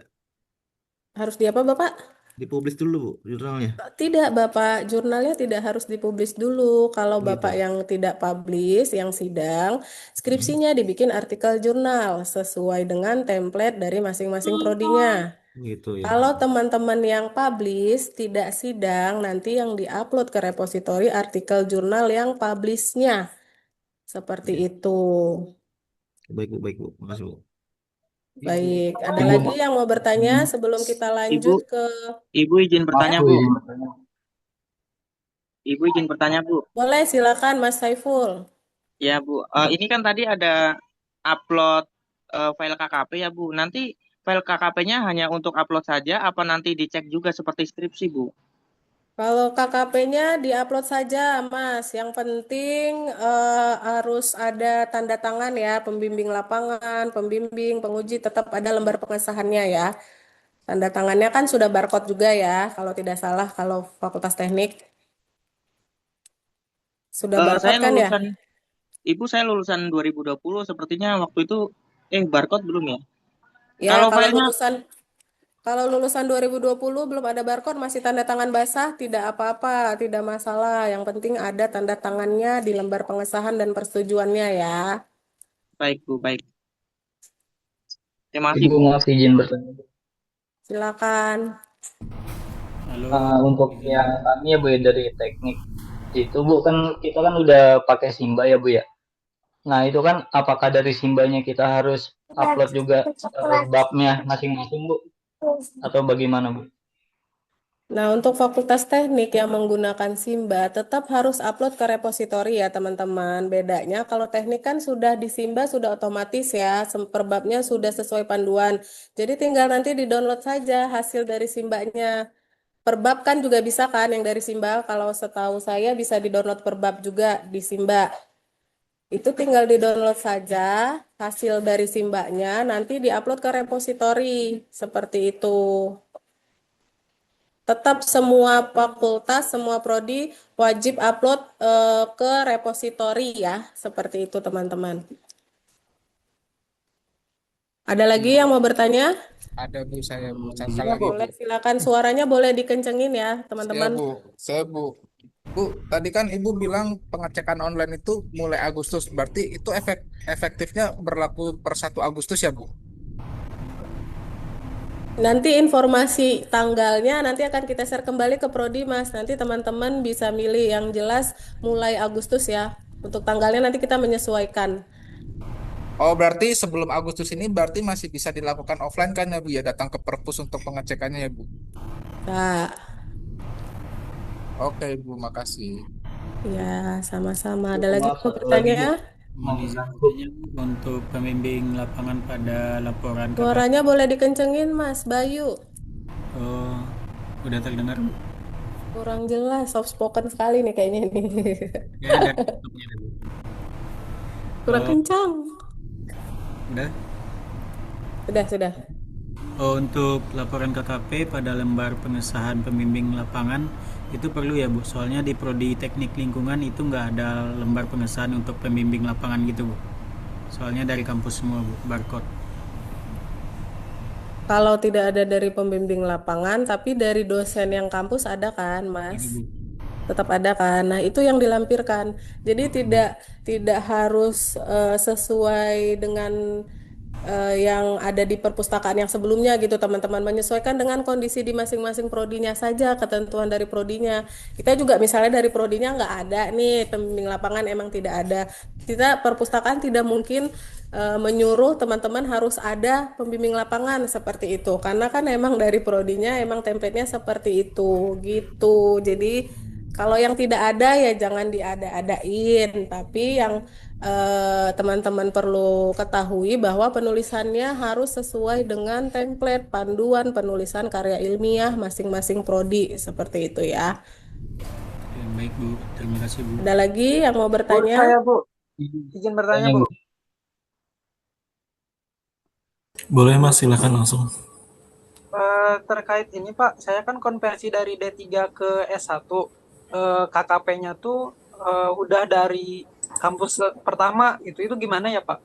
Speaker 2: Harus di apa, Bapak?
Speaker 6: Dipublish dulu, Bu, jurnalnya.
Speaker 2: Tidak, Bapak. Jurnalnya tidak harus dipublish dulu. Kalau
Speaker 6: Oh,
Speaker 2: Bapak
Speaker 6: gitu.
Speaker 2: yang tidak publish, yang sidang,
Speaker 6: Hmm.
Speaker 2: skripsinya dibikin artikel jurnal sesuai dengan template dari masing-masing prodinya.
Speaker 6: Gitu ya.
Speaker 2: Kalau teman-teman yang publish tidak sidang, nanti yang diupload ke repositori artikel jurnal yang publishnya. Seperti
Speaker 6: Ya.
Speaker 2: itu.
Speaker 6: Baik, Bu, baik, Bu. Makasih, Bu.
Speaker 2: Baik, ada
Speaker 7: Ibu,
Speaker 2: lagi yang mau bertanya sebelum kita
Speaker 7: Ibu,
Speaker 2: lanjut ke...
Speaker 7: Ibu izin bertanya,
Speaker 8: Bu,
Speaker 7: Bu.
Speaker 8: izin bertanya.
Speaker 7: Ibu izin bertanya, Bu.
Speaker 2: Boleh, silakan Mas Saiful.
Speaker 7: Ya, Bu. Ini kan tadi ada upload file KKP ya, Bu. Nanti file KKP-nya hanya untuk upload saja, apa nanti dicek juga seperti skripsi, Bu?
Speaker 2: Kalau KKP-nya diupload saja, Mas. Yang penting harus ada tanda tangan ya, pembimbing lapangan, pembimbing, penguji, tetap ada lembar pengesahannya ya. Tanda tangannya kan sudah barcode juga ya, kalau tidak salah, kalau Fakultas Teknik. Sudah
Speaker 7: Saya
Speaker 2: barcode kan ya?
Speaker 7: lulusan, Ibu saya lulusan 2020, sepertinya waktu itu, barcode belum ya?
Speaker 2: Ya,
Speaker 7: Kalau
Speaker 2: kalau
Speaker 7: filenya,
Speaker 2: lulusan 2020 belum ada barcode, masih tanda tangan basah, tidak apa-apa, tidak masalah. Yang penting ada tanda tangannya di lembar pengesahan dan persetujuannya ya.
Speaker 7: baik, Bu, baik. Terima kasih,
Speaker 8: Ibu
Speaker 7: Bu.
Speaker 8: maaf izin bertanya.
Speaker 2: Silakan.
Speaker 9: Halo,
Speaker 8: Untuk
Speaker 9: izin.
Speaker 8: yang kami ya Bu ya dari teknik itu Bu kan kita kan udah pakai Simba ya Bu ya. Nah itu kan apakah dari Simbanya kita harus upload juga babnya masing-masing Bu atau bagaimana Bu?
Speaker 2: Nah, untuk Fakultas Teknik yang menggunakan Simba tetap harus upload ke repositori ya, teman-teman. Bedanya kalau teknik kan sudah di Simba sudah otomatis ya, perbabnya sudah sesuai panduan. Jadi tinggal nanti di-download saja hasil dari Simbanya. Perbab kan juga bisa kan yang dari Simba, kalau setahu saya bisa di-download perbab juga di Simba. Itu tinggal di-download saja hasil dari Simbanya, nanti di-upload ke repositori. Seperti itu. Tetap semua fakultas, semua prodi wajib upload ke repositori ya. Seperti itu teman-teman. Ada lagi yang mau bertanya?
Speaker 3: Ada Bu, saya Bu. Satu
Speaker 9: Izin,
Speaker 3: lagi Bu.
Speaker 2: Boleh, silakan suaranya boleh dikencengin ya,
Speaker 3: Saya
Speaker 2: teman-teman.
Speaker 3: Bu, saya Bu. Bu, tadi kan Ibu bilang pengecekan online itu mulai Agustus. Berarti itu efektifnya berlaku per 1 Agustus ya Bu?
Speaker 2: Nanti informasi tanggalnya nanti akan kita share kembali ke Prodi, Mas. Nanti teman-teman bisa milih yang jelas mulai Agustus ya. Untuk tanggalnya nanti kita menyesuaikan.
Speaker 3: Oh, berarti sebelum Agustus ini berarti masih bisa dilakukan offline kan ya Bu ya, datang ke perpus untuk pengecekannya ya Bu.
Speaker 2: Nah,
Speaker 3: Oke Bu, makasih.
Speaker 2: ya sama-sama. Ada
Speaker 8: Bu,
Speaker 2: lagi
Speaker 8: maaf
Speaker 2: yang mau
Speaker 8: satu lagi
Speaker 2: bertanya?
Speaker 8: Bu.
Speaker 9: Mohon izin bertanya, Bu, untuk pembimbing lapangan pada laporan KKP.
Speaker 2: Suaranya boleh dikencengin, Mas Bayu.
Speaker 9: Oh, udah terdengar, Bu?
Speaker 2: Kurang jelas, soft spoken sekali nih kayaknya nih.
Speaker 9: Ya, ada tutupnya, Bu.
Speaker 2: Kurang
Speaker 9: Oh,
Speaker 2: kencang.
Speaker 9: udah.
Speaker 2: Sudah.
Speaker 9: Oh, untuk laporan KKP pada lembar pengesahan pembimbing lapangan itu perlu ya, Bu. Soalnya di prodi teknik lingkungan itu nggak ada lembar pengesahan untuk pembimbing lapangan gitu, Bu. Soalnya dari kampus semua, Bu, barcode.
Speaker 2: Kalau tidak ada dari pembimbing lapangan, tapi dari dosen yang kampus ada kan, Mas?
Speaker 9: Ada, Bu.
Speaker 2: Tetap ada kan. Nah, itu yang dilampirkan. Jadi tidak harus sesuai dengan yang ada di perpustakaan yang sebelumnya gitu, teman-teman. Menyesuaikan dengan kondisi di masing-masing prodinya saja, ketentuan dari prodinya. Kita juga misalnya dari prodinya nggak ada nih, pembimbing lapangan emang tidak ada. Kita perpustakaan tidak mungkin menyuruh teman-teman harus ada pembimbing lapangan seperti itu. Karena kan emang dari prodinya emang template-nya seperti itu gitu. Jadi kalau yang tidak ada ya jangan diada-adain, tapi yang teman-teman perlu ketahui bahwa penulisannya harus sesuai dengan template panduan penulisan karya ilmiah masing-masing prodi seperti itu ya.
Speaker 9: Ya, baik, Bu. Terima kasih, Bu.
Speaker 2: Ada lagi yang mau
Speaker 10: Bu,
Speaker 2: bertanya?
Speaker 10: saya Bu, izin bertanya
Speaker 8: Tanya
Speaker 10: Bu.
Speaker 8: Bu.
Speaker 1: Boleh Mas, silakan langsung.
Speaker 10: Terkait ini Pak, saya kan konversi dari D3 ke S1. KKP-nya tuh udah dari kampus pertama itu gimana ya Pak?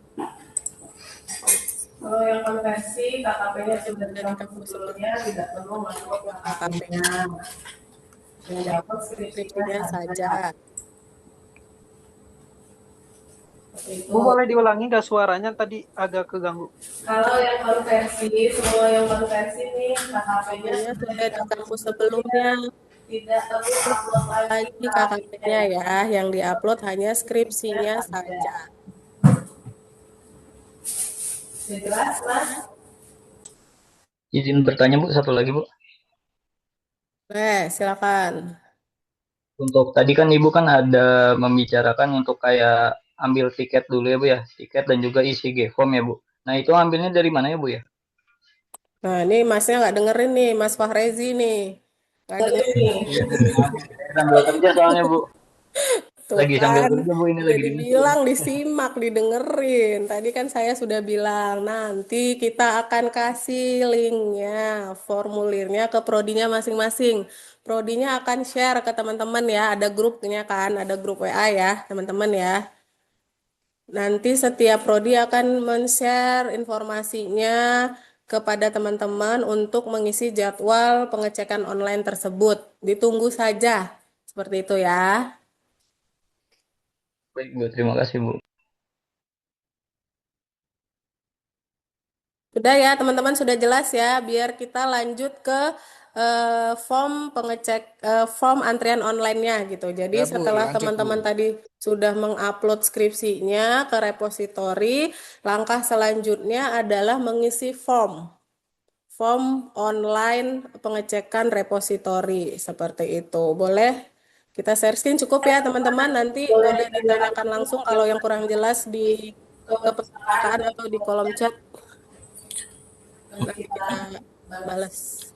Speaker 2: Kalau yang konversi KKP-nya sudah dari kampus sebelumnya tidak perlu masuk ke KKP-nya. Yang dapat skripsinya saja.
Speaker 10: Bu boleh diulangi nggak suaranya tadi agak keganggu.
Speaker 2: Kalau yang konversi, semua yang konversi nih KKP-nya sudah dari kampus sebelumnya. Tidak perlu upload lagi KKP-nya ya, yang diupload hanya skripsinya saja. Sudah jelas, Mas?
Speaker 8: Izin bertanya Bu, satu lagi Bu.
Speaker 2: Silakan.
Speaker 8: Untuk tadi kan Ibu kan ada membicarakan untuk kayak ambil tiket dulu ya Bu ya, tiket dan juga isi G-form ya Bu. Nah itu ambilnya dari mana ya Bu ya?
Speaker 2: Nah, ini Masnya nggak dengerin nih, Mas Fahrezi nih. Nggak dengerin.
Speaker 8: Iya, sambil kerja soalnya Bu.
Speaker 2: Tuh
Speaker 8: Lagi sambil
Speaker 2: kan,
Speaker 8: kerja Bu, ini
Speaker 2: udah
Speaker 8: lagi
Speaker 2: dibilang, disimak, didengerin. Tadi kan saya sudah bilang, nanti kita akan kasih linknya, formulirnya ke prodinya masing-masing. Prodinya akan share ke teman-teman ya, ada grupnya kan, ada grup WA ya, teman-teman ya. Nanti setiap prodi akan men-share informasinya kepada teman-teman untuk mengisi jadwal pengecekan online tersebut. Ditunggu saja, seperti itu ya.
Speaker 8: Baik Bu, terima kasih Bu.
Speaker 2: Sudah ya, teman-teman sudah jelas ya. Biar kita lanjut ke form antrian online-nya gitu. Jadi
Speaker 3: Ya Bu,
Speaker 2: setelah
Speaker 3: lanjut Bu.
Speaker 2: teman-teman tadi sudah mengupload skripsinya ke repositori, langkah selanjutnya adalah mengisi form online pengecekan repositori seperti itu. Boleh kita share screen cukup ya teman-teman. Nanti boleh ditanyakan langsung kalau yang kurang jelas di keperpustakaan atau di kolom chat. Nanti kita balas.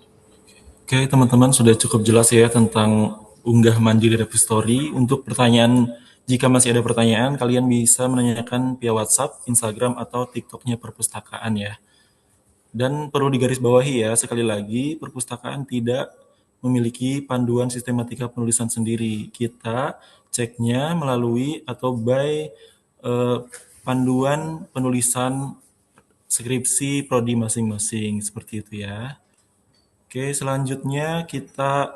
Speaker 1: Oke, teman-teman sudah cukup jelas ya tentang unggah mandiri repository. Untuk pertanyaan, jika masih ada pertanyaan, kalian bisa menanyakan via WhatsApp, Instagram, atau TikTok-nya perpustakaan ya. Dan perlu digarisbawahi ya, sekali lagi, perpustakaan tidak memiliki panduan sistematika penulisan sendiri. Kita ceknya melalui atau by panduan penulisan skripsi prodi masing-masing, seperti itu ya. Oke, selanjutnya kita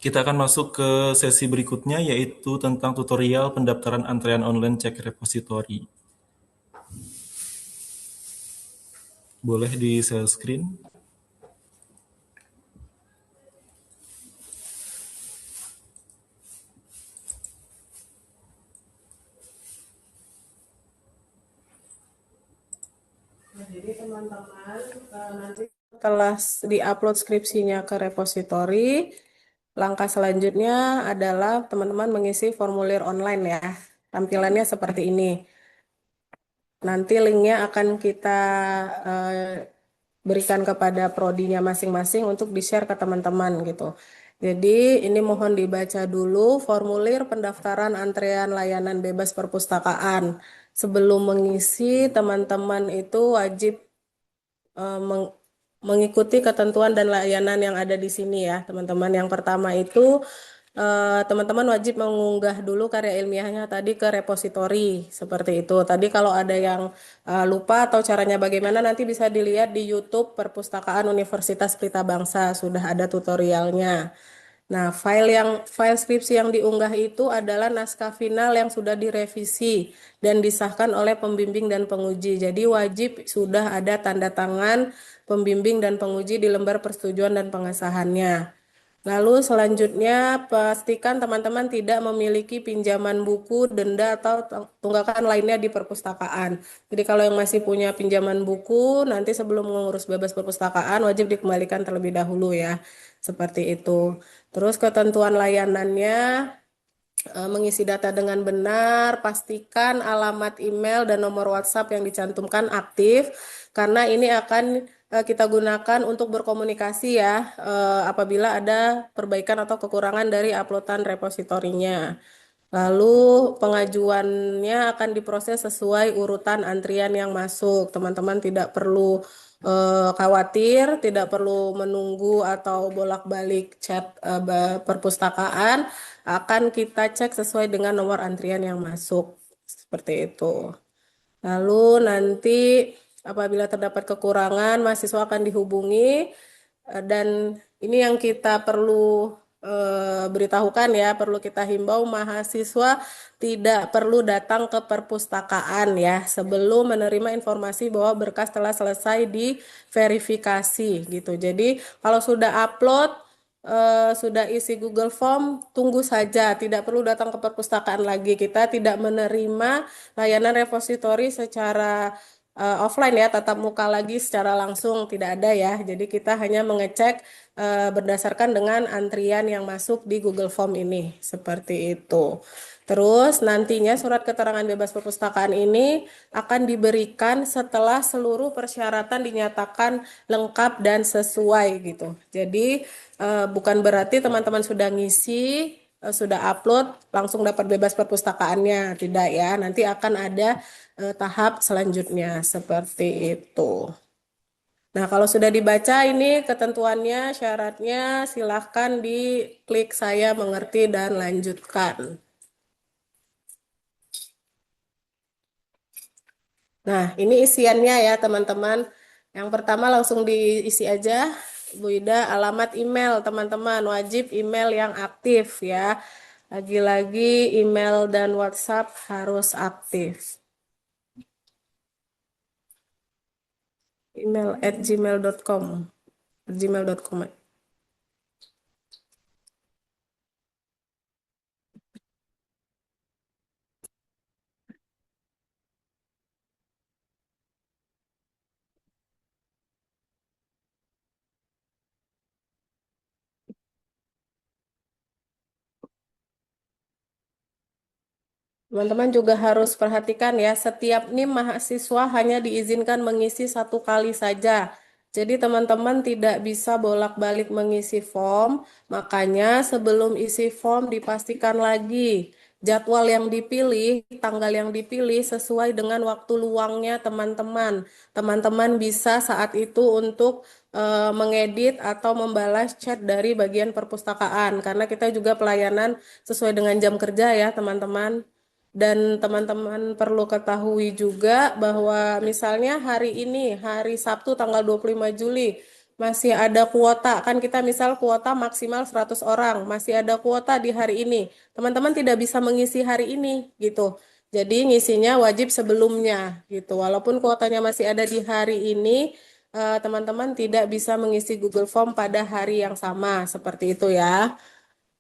Speaker 1: akan masuk ke sesi berikutnya, yaitu tentang tutorial pendaftaran antrean online cek repository. Boleh di share screen.
Speaker 2: Nah, jadi teman-teman nanti setelah diupload skripsinya ke repositori, langkah selanjutnya adalah teman-teman mengisi formulir online ya. Tampilannya seperti ini. Nanti linknya akan kita berikan kepada prodinya masing-masing untuk di-share ke teman-teman gitu. Jadi ini mohon dibaca dulu formulir pendaftaran antrean layanan bebas perpustakaan. Sebelum mengisi, teman-teman itu wajib mengikuti ketentuan dan layanan yang ada di sini ya, teman-teman. Yang pertama itu teman-teman wajib mengunggah dulu karya ilmiahnya tadi ke repositori seperti itu. Tadi kalau ada yang lupa atau caranya bagaimana nanti bisa dilihat di YouTube Perpustakaan Universitas Pelita Bangsa, sudah ada tutorialnya. Nah, file skripsi yang diunggah itu adalah naskah final yang sudah direvisi dan disahkan oleh pembimbing dan penguji. Jadi wajib sudah ada tanda tangan pembimbing dan penguji di lembar persetujuan dan pengesahannya. Lalu selanjutnya pastikan teman-teman tidak memiliki pinjaman buku, denda, atau tunggakan lainnya di perpustakaan. Jadi kalau yang masih punya pinjaman buku, nanti sebelum mengurus bebas perpustakaan wajib dikembalikan terlebih dahulu ya. Seperti itu. Terus ketentuan layanannya, mengisi data dengan benar, pastikan alamat email dan nomor WhatsApp yang dicantumkan aktif, karena ini akan kita gunakan untuk berkomunikasi ya, apabila ada perbaikan atau kekurangan dari uploadan repositorinya. Lalu pengajuannya akan diproses sesuai urutan antrian yang masuk. Teman-teman tidak perlu khawatir, tidak perlu menunggu atau bolak-balik chat perpustakaan. Akan kita cek sesuai dengan nomor antrian yang masuk. Seperti itu. Lalu nanti apabila terdapat kekurangan, mahasiswa akan dihubungi dan ini yang kita perlu beritahukan ya, perlu kita himbau mahasiswa tidak perlu datang ke perpustakaan ya sebelum menerima informasi bahwa berkas telah selesai diverifikasi gitu. Jadi kalau sudah upload sudah isi Google Form, tunggu saja, tidak perlu datang ke perpustakaan lagi. Kita tidak menerima layanan repositori secara offline ya, tatap muka lagi secara langsung tidak ada ya. Jadi kita hanya mengecek berdasarkan dengan antrian yang masuk di Google Form ini, seperti itu. Terus nantinya surat keterangan bebas perpustakaan ini akan diberikan setelah seluruh persyaratan dinyatakan lengkap dan sesuai gitu. Jadi bukan berarti teman-teman sudah ngisi, sudah upload, langsung dapat bebas perpustakaannya. Tidak ya, nanti akan ada tahap selanjutnya seperti itu. Nah, kalau sudah dibaca ini ketentuannya, syaratnya, silahkan diklik saya mengerti dan lanjutkan. Nah, ini isiannya ya teman-teman. Yang pertama langsung diisi aja, Bu Ida, alamat email teman-teman, wajib email yang aktif ya. Lagi-lagi email dan WhatsApp harus aktif. Email @gmail.com. gmail.com. Teman-teman juga harus perhatikan ya, setiap NIM mahasiswa hanya diizinkan mengisi 1 kali saja. Jadi teman-teman tidak bisa bolak-balik mengisi form, makanya sebelum isi form dipastikan lagi jadwal yang dipilih, tanggal yang dipilih sesuai dengan waktu luangnya teman-teman. Teman-teman bisa saat itu untuk mengedit atau membalas chat dari bagian perpustakaan, karena kita juga pelayanan sesuai dengan jam kerja ya teman-teman. Dan teman-teman perlu ketahui juga bahwa misalnya hari ini, hari Sabtu tanggal 25 Juli, masih ada kuota. Kan kita misal kuota maksimal 100 orang, masih ada kuota di hari ini. Teman-teman tidak bisa mengisi hari ini gitu. Jadi ngisinya wajib sebelumnya gitu. Walaupun kuotanya masih ada di hari ini, teman-teman tidak bisa mengisi Google Form pada hari yang sama. Seperti itu ya.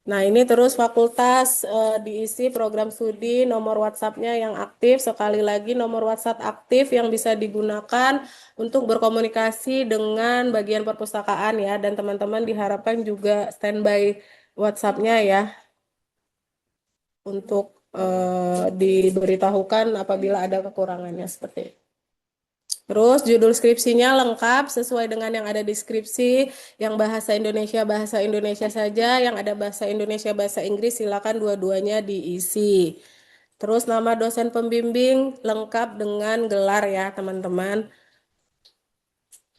Speaker 2: Nah, ini terus fakultas diisi program studi, nomor WhatsApp-nya yang aktif. Sekali lagi, nomor WhatsApp aktif yang bisa digunakan untuk berkomunikasi dengan bagian perpustakaan ya. Dan teman-teman diharapkan juga standby WhatsApp-nya ya untuk diberitahukan apabila ada kekurangannya seperti itu. Terus judul skripsinya lengkap sesuai dengan yang ada di skripsi, yang bahasa Indonesia saja, yang ada bahasa Inggris silakan dua-duanya diisi. Terus nama dosen pembimbing lengkap dengan gelar ya teman-teman.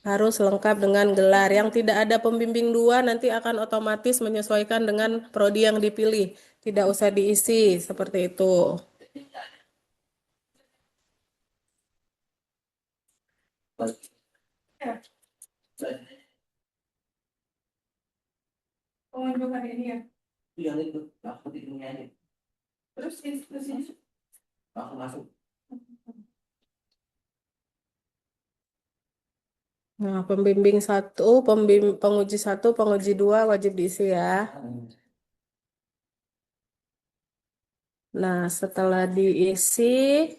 Speaker 2: Harus lengkap dengan gelar. Yang tidak ada pembimbing 2 nanti akan otomatis menyesuaikan dengan prodi yang dipilih. Tidak usah diisi seperti itu. Pengunjung hari ini ya? Iya itu, aku tidurnya aja. Terus ini? Aku masuk. Nah, pembimbing 1, penguji 1, penguji 2 wajib diisi ya. Nah, setelah diisi,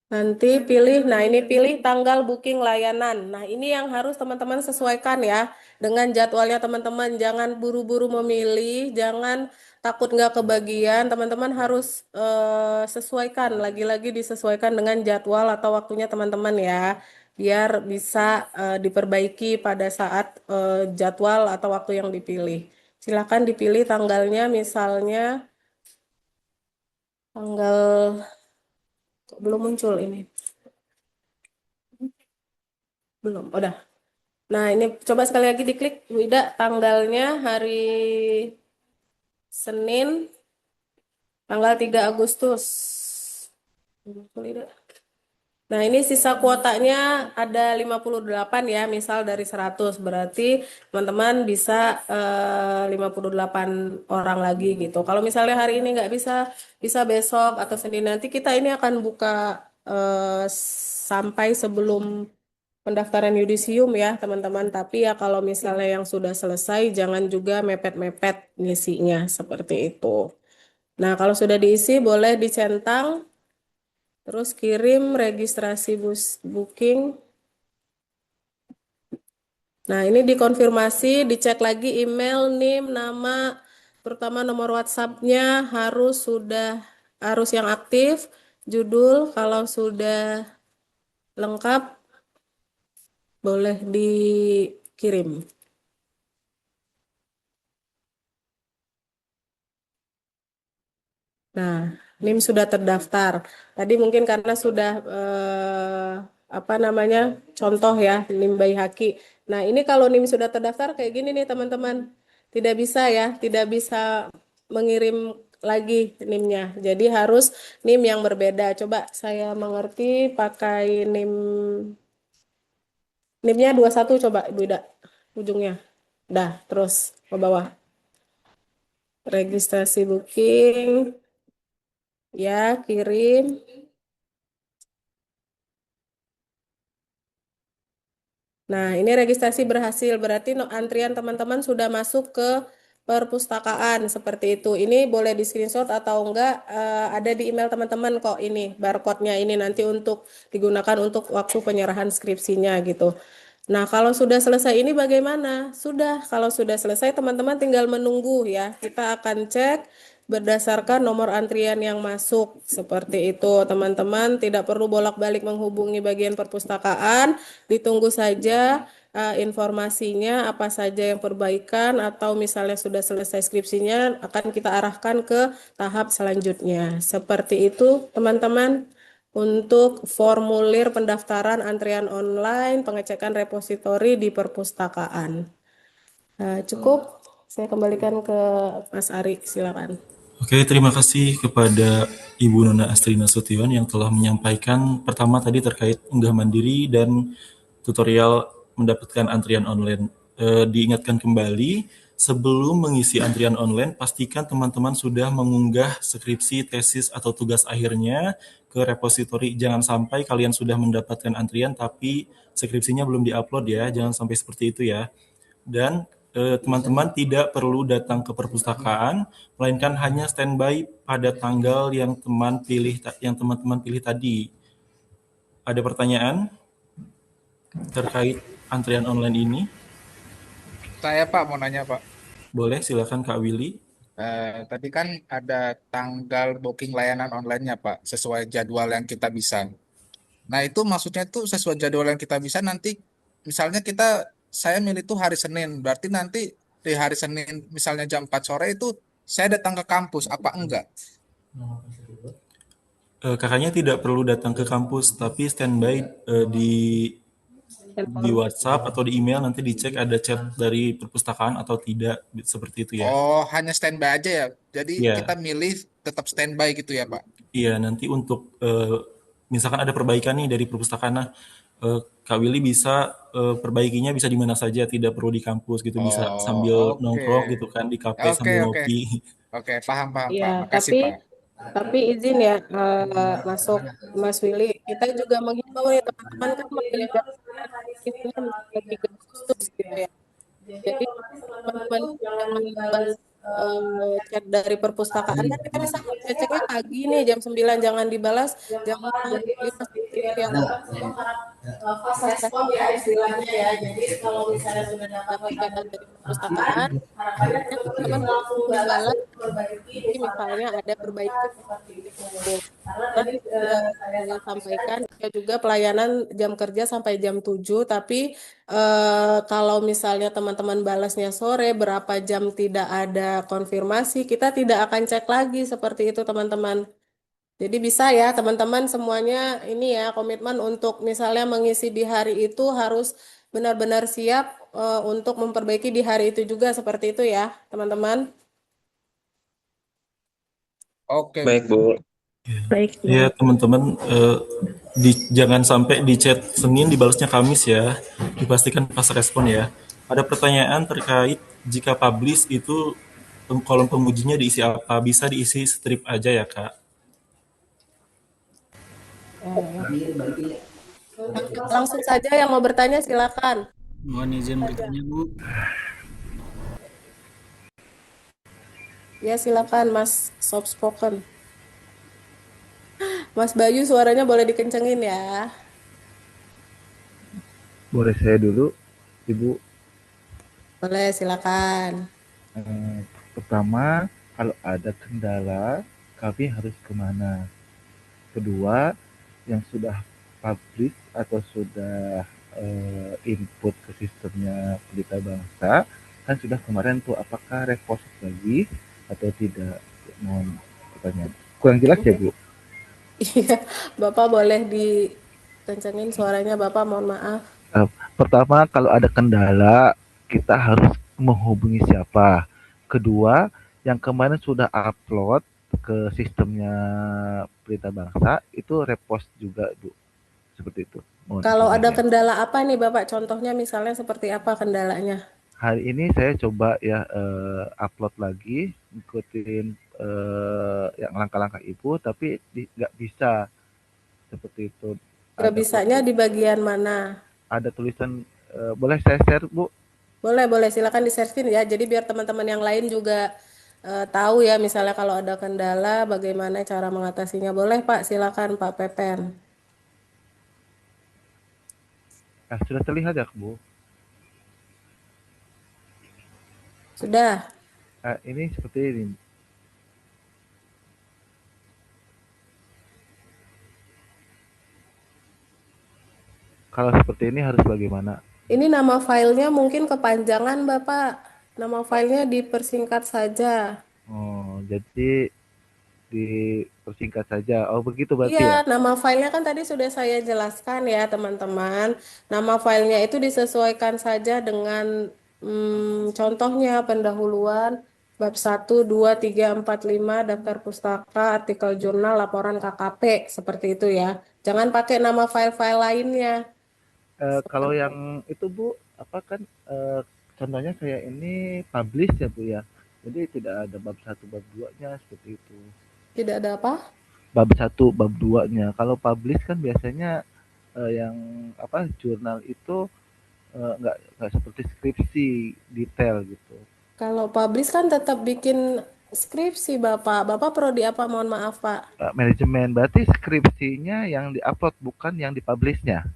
Speaker 2: nanti pilih, nah ini pilih tanggal booking layanan. Nah, ini yang harus teman-teman sesuaikan ya dengan jadwalnya teman-teman. Jangan buru-buru memilih, jangan takut nggak kebagian. Teman-teman harus sesuaikan, lagi-lagi disesuaikan dengan jadwal atau waktunya teman-teman ya. biar bisa diperbaiki pada saat jadwal atau waktu yang dipilih. Silakan dipilih tanggalnya, misalnya tanggal kok belum muncul ini. Belum, udah. Nah, ini coba sekali lagi diklik, Bu Ida, tanggalnya hari Senin, tanggal 3 Agustus. Bu Ida. Nah, ini sisa kuotanya ada 58 ya, misal dari 100. Berarti teman-teman bisa 58 orang lagi gitu. Kalau misalnya hari ini nggak bisa, bisa besok atau Senin nanti kita ini akan buka sampai sebelum pendaftaran yudisium ya, teman-teman. Tapi ya kalau misalnya yang sudah selesai, jangan juga mepet-mepet ngisinya, seperti itu. Nah, kalau sudah diisi, boleh dicentang. Terus kirim registrasi booking. Nah, ini dikonfirmasi, dicek lagi email, NIM, nama, terutama nomor WhatsApp-nya harus yang aktif, judul kalau sudah lengkap boleh dikirim. Nah, NIM sudah terdaftar. Tadi mungkin karena sudah contoh ya, NIM Bayi Haki. Nah, ini kalau NIM sudah terdaftar kayak gini nih teman-teman. Tidak bisa ya, tidak bisa mengirim lagi NIM-nya. Jadi harus NIM yang berbeda. Coba saya mengerti pakai NIM-nya 21 coba Ibu Ida. Ujungnya. Dah, terus ke bawah. Registrasi booking. Ya, kirim. Nah, ini registrasi berhasil. Berarti antrian teman-teman sudah masuk ke perpustakaan seperti itu. Ini boleh di screenshot atau enggak, ada di email teman-teman kok ini, barcode-nya ini nanti untuk digunakan untuk waktu penyerahan skripsinya gitu. Nah, kalau sudah selesai ini bagaimana? Sudah, kalau sudah selesai teman-teman tinggal menunggu ya. Kita akan cek berdasarkan nomor antrian yang masuk. Seperti itu, teman-teman tidak perlu bolak-balik menghubungi bagian perpustakaan, ditunggu saja informasinya apa saja yang perbaikan atau misalnya sudah selesai skripsinya akan kita arahkan ke tahap selanjutnya. Seperti itu, teman-teman. Untuk formulir pendaftaran antrian online, pengecekan repositori di perpustakaan. Cukup, saya kembalikan ke Mas Ari, silakan.
Speaker 1: Oke, terima kasih kepada Ibu Nona Astri Nasution yang telah menyampaikan pertama tadi terkait unggah mandiri dan tutorial mendapatkan antrian online. Diingatkan kembali, sebelum mengisi antrian online, pastikan teman-teman sudah mengunggah skripsi, tesis, atau tugas akhirnya ke repositori. Jangan sampai kalian sudah mendapatkan antrian tapi skripsinya belum diupload ya, jangan sampai seperti itu ya. Dan teman-teman tidak perlu datang ke perpustakaan, melainkan hanya standby pada tanggal yang teman-teman pilih tadi. Ada pertanyaan terkait antrian online ini?
Speaker 3: Saya Pak mau nanya Pak.
Speaker 1: Boleh, silakan Kak Willy.
Speaker 3: Tadi kan ada tanggal booking layanan online-nya Pak, sesuai jadwal yang kita bisa. Nah itu maksudnya tuh sesuai jadwal yang kita bisa nanti, misalnya saya milih tuh hari Senin, berarti nanti di hari Senin misalnya jam 4 sore itu saya datang ke kampus, apa enggak?
Speaker 1: Kakaknya tidak perlu datang ke kampus, tapi standby di WhatsApp atau di email, nanti dicek ada chat dari perpustakaan atau tidak, seperti itu ya.
Speaker 3: Oh, hanya standby aja ya? Jadi
Speaker 1: Iya.
Speaker 3: kita milih tetap standby gitu ya Pak?
Speaker 1: Iya, nanti untuk misalkan ada perbaikan nih dari perpustakaan, Kak Willy bisa perbaikinya bisa di mana saja, tidak perlu di kampus gitu, bisa sambil
Speaker 3: Oke.
Speaker 1: nongkrong gitu kan di kafe sambil ngopi.
Speaker 3: Oke, paham Pak.
Speaker 2: Iya,
Speaker 3: Makasih Pak.
Speaker 2: tapi izin ya masuk Mas Willy. Kita juga menghimbau nih teman-teman kan menjaga ini 3 Agustus gitu ya. Jadi teman-teman jangan balas chat dari perpustakaan kan kita bisa ceknya pagi nih jam 9 jangan dibalas jam 5 seperti itu ya. fast respon ya istilahnya ya. Jadi kalau misalnya sudah dapat feedback dari perpustakaan, harapannya teman-teman langsung balas perbaiki, misalnya ada perbaikan seperti itu. Karena tadi saya sampaikan ya juga pelayanan jam kerja sampai jam 7, tapi kalau misalnya teman-teman balasnya sore, berapa jam tidak ada konfirmasi, kita tidak akan cek lagi seperti itu teman-teman. Jadi bisa ya teman-teman semuanya ini ya komitmen untuk misalnya mengisi di hari itu harus benar-benar siap untuk memperbaiki di hari itu juga seperti itu ya teman-teman.
Speaker 3: Oke,
Speaker 5: Baik, Bu.
Speaker 4: Baik, Bu.
Speaker 1: Ya teman-teman, jangan sampai di chat Senin dibalasnya Kamis ya, dipastikan pas respon ya. Ada pertanyaan terkait jika publish itu kolom pengujinya diisi apa? Bisa diisi strip aja ya Kak?
Speaker 2: Langsung saja yang mau bertanya silakan.
Speaker 9: Mohon izin bertanya, Bu.
Speaker 2: Ya silakan Mas soft spoken. Mas Bayu suaranya boleh dikencengin ya.
Speaker 11: Boleh saya dulu, Ibu.
Speaker 2: Boleh silakan.
Speaker 11: Pertama, kalau ada kendala, kami harus kemana? Kedua, yang sudah publish atau sudah input ke sistemnya Pelita Bangsa, kan sudah kemarin tuh, apakah repost lagi atau tidak? Mohon pertanyaan. Kurang jelas ya, Bu?
Speaker 2: Iya, Bapak boleh dikencengin suaranya Bapak, mohon maaf.
Speaker 11: Pertama, kalau ada kendala, kita harus menghubungi siapa. Kedua, yang kemarin sudah upload ke sistemnya Berita Bangsa, itu repost juga, Bu. Seperti itu. Mohon
Speaker 2: Kalau ada
Speaker 11: informasinya.
Speaker 2: kendala apa nih Bapak? Contohnya misalnya seperti apa kendalanya?
Speaker 11: Hari ini saya coba ya upload lagi, ikutin yang langkah-langkah Ibu, tapi nggak bisa seperti itu.
Speaker 2: Nggak bisanya di bagian mana?
Speaker 11: Ada tulisan, boleh saya share, Bu?
Speaker 2: Boleh silakan di-share ya. Jadi biar teman-teman yang lain juga tahu ya misalnya kalau ada kendala bagaimana cara mengatasinya. Boleh Pak, silakan Pak Pepen.
Speaker 11: Nah, sudah terlihat ya, Bu?
Speaker 2: Sudah.
Speaker 11: Ini seperti ini. Kalau seperti ini harus bagaimana?
Speaker 2: Ini nama filenya mungkin kepanjangan Bapak. Nama filenya dipersingkat saja.
Speaker 11: Oh, jadi dipersingkat saja. Oh, begitu berarti
Speaker 2: Iya,
Speaker 11: ya?
Speaker 2: nama filenya kan tadi sudah saya jelaskan ya teman-teman. Nama filenya itu disesuaikan saja dengan contohnya pendahuluan bab 1, 2, 3, 4, 5, daftar pustaka, artikel jurnal, laporan KKP, seperti itu ya. Jangan pakai nama file-file lainnya.
Speaker 11: Kalau yang itu, Bu, apa kan contohnya kayak ini publish ya, Bu ya. Jadi tidak ada bab 1, bab 2-nya seperti itu.
Speaker 2: Tidak ada apa?
Speaker 11: Bab 1, bab 2-nya. Kalau publish kan biasanya yang apa jurnal itu nggak seperti skripsi detail gitu.
Speaker 2: Kalau publish kan tetap bikin skripsi Bapak. Bapak prodi apa? Mohon maaf Pak.
Speaker 11: Manajemen berarti skripsinya yang diupload bukan yang dipublishnya.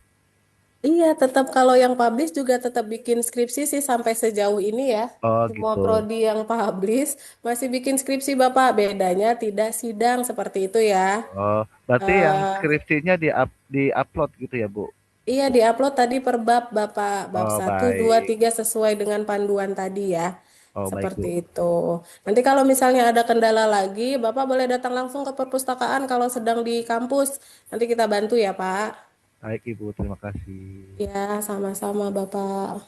Speaker 2: Iya, tetap kalau yang publish juga tetap bikin skripsi sih sampai sejauh ini ya.
Speaker 11: Oh
Speaker 2: Semua
Speaker 11: gitu.
Speaker 2: prodi yang publish masih bikin skripsi Bapak. Bedanya tidak sidang seperti itu ya.
Speaker 11: Oh, berarti yang skripsinya di-upload gitu ya, Bu?
Speaker 2: Iya, diupload tadi per bab Bapak. Bab
Speaker 11: Oh,
Speaker 2: 1, 2,
Speaker 11: baik.
Speaker 2: 3 sesuai dengan panduan tadi ya.
Speaker 11: Oh, baik,
Speaker 2: Seperti
Speaker 11: Bu.
Speaker 2: itu. Nanti kalau misalnya ada kendala lagi, Bapak boleh datang langsung ke perpustakaan kalau sedang di kampus. Nanti kita bantu ya, Pak.
Speaker 11: Baik, Ibu. Terima kasih.
Speaker 2: Ya, sama-sama Bapak.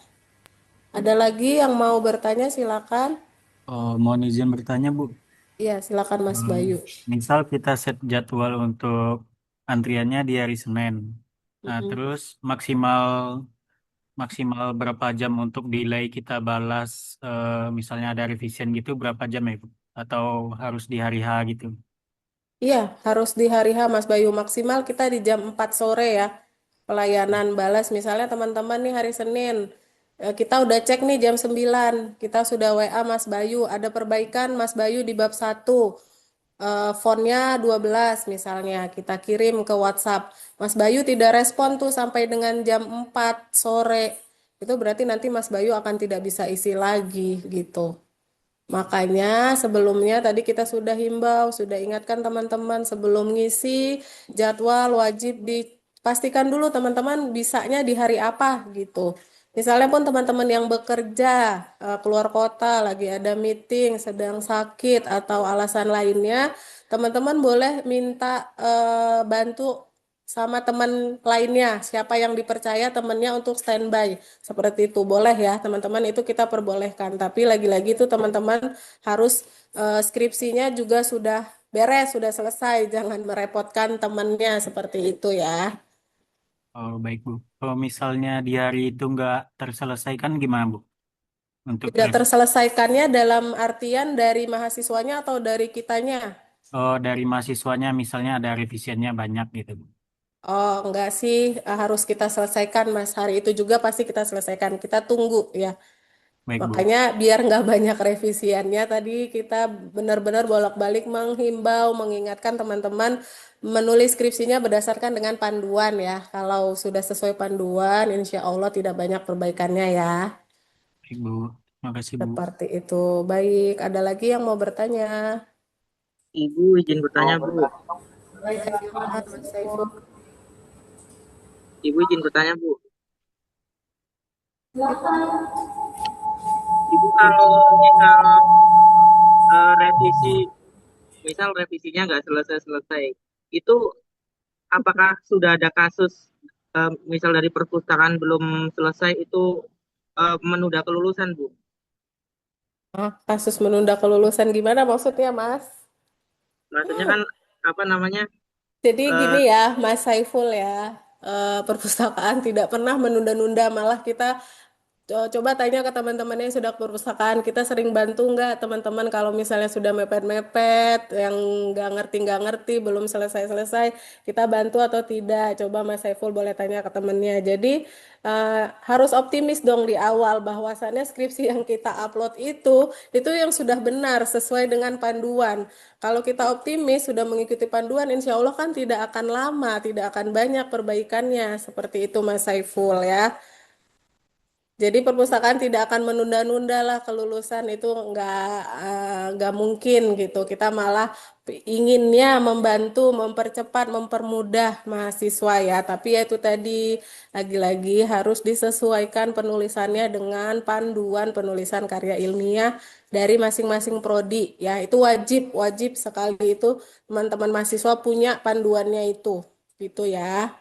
Speaker 2: Ada lagi yang mau bertanya, silakan.
Speaker 9: Mohon izin bertanya, Bu.
Speaker 2: Iya, silakan Mas Bayu.
Speaker 9: Misal kita set jadwal untuk antriannya di hari Senin. Nah, terus maksimal berapa jam untuk delay kita balas, misalnya ada revision gitu, berapa jam ya, Bu? Atau harus di hari H gitu?
Speaker 2: Iya, harus di hari H Mas Bayu. Maksimal kita di jam 4 sore ya. Pelayanan balas misalnya teman-teman nih hari Senin. Kita udah cek nih jam 9. Kita sudah WA Mas Bayu. Ada perbaikan Mas Bayu di bab 1. fontnya 12 misalnya, kita kirim ke WhatsApp. Mas Bayu tidak respon tuh sampai dengan jam 4 sore. Itu berarti nanti Mas Bayu akan tidak bisa isi lagi gitu. Makanya sebelumnya tadi kita sudah himbau, sudah ingatkan teman-teman sebelum ngisi jadwal wajib dipastikan dulu teman-teman bisanya di hari apa gitu. Misalnya pun teman-teman yang bekerja, keluar kota, lagi ada meeting, sedang sakit atau alasan lainnya, teman-teman boleh minta bantu sama teman lainnya, siapa yang dipercaya temannya untuk standby. Seperti itu boleh ya teman-teman, itu kita perbolehkan. Tapi lagi-lagi itu teman-teman harus skripsinya juga sudah beres, sudah selesai, jangan merepotkan temannya seperti itu ya.
Speaker 9: Oh, baik, Bu. Kalau misalnya di hari itu nggak terselesaikan gimana, Bu? Untuk
Speaker 2: Tidak terselesaikannya dalam artian dari mahasiswanya atau dari kitanya?
Speaker 9: dari mahasiswanya misalnya ada revisiannya banyak gitu, Bu.
Speaker 2: Oh, enggak sih, harus kita selesaikan, Mas. Hari itu juga pasti kita selesaikan. Kita tunggu ya.
Speaker 9: Baik, Bu.
Speaker 2: Makanya biar nggak banyak revisiannya, tadi kita benar-benar bolak-balik menghimbau, mengingatkan teman-teman menulis skripsinya berdasarkan dengan panduan ya. Kalau sudah sesuai panduan, insya Allah tidak banyak perbaikannya ya.
Speaker 9: Baik, Bu. Terima kasih, Bu.
Speaker 2: Seperti itu. Baik, ada lagi yang mau bertanya?
Speaker 7: Ibu izin bertanya, Bu.
Speaker 2: Ya, silakan, Mas Saiful.
Speaker 7: Ibu izin bertanya, Bu. Ibu kalau misal revisinya nggak selesai-selesai, itu apakah sudah ada kasus misal dari perpustakaan belum selesai itu menunda kelulusan, Bu?
Speaker 2: Kasus menunda kelulusan gimana maksudnya, Mas?
Speaker 7: Maksudnya kan apa namanya?
Speaker 2: Jadi
Speaker 7: eh,
Speaker 2: gini ya, Mas Saiful ya, perpustakaan tidak pernah menunda-nunda, malah kita coba tanya ke teman-teman yang sudah ke perpustakaan, kita sering bantu nggak teman-teman kalau misalnya sudah mepet-mepet, yang nggak ngerti, belum selesai-selesai, kita bantu atau tidak? Coba Mas Saiful boleh tanya ke temennya. Jadi harus optimis dong di awal bahwasannya skripsi yang kita upload itu yang sudah benar sesuai dengan panduan. Kalau kita optimis sudah mengikuti panduan, insya Allah kan tidak akan lama, tidak akan banyak perbaikannya. Seperti itu Mas Saiful ya. Jadi perpustakaan tidak akan menunda-nunda lah kelulusan itu nggak mungkin gitu. Kita malah inginnya membantu, mempercepat, mempermudah mahasiswa ya. Tapi ya itu tadi lagi-lagi harus disesuaikan penulisannya dengan panduan penulisan karya ilmiah dari masing-masing prodi ya. Itu wajib wajib sekali itu teman-teman mahasiswa punya panduannya itu. Gitu ya.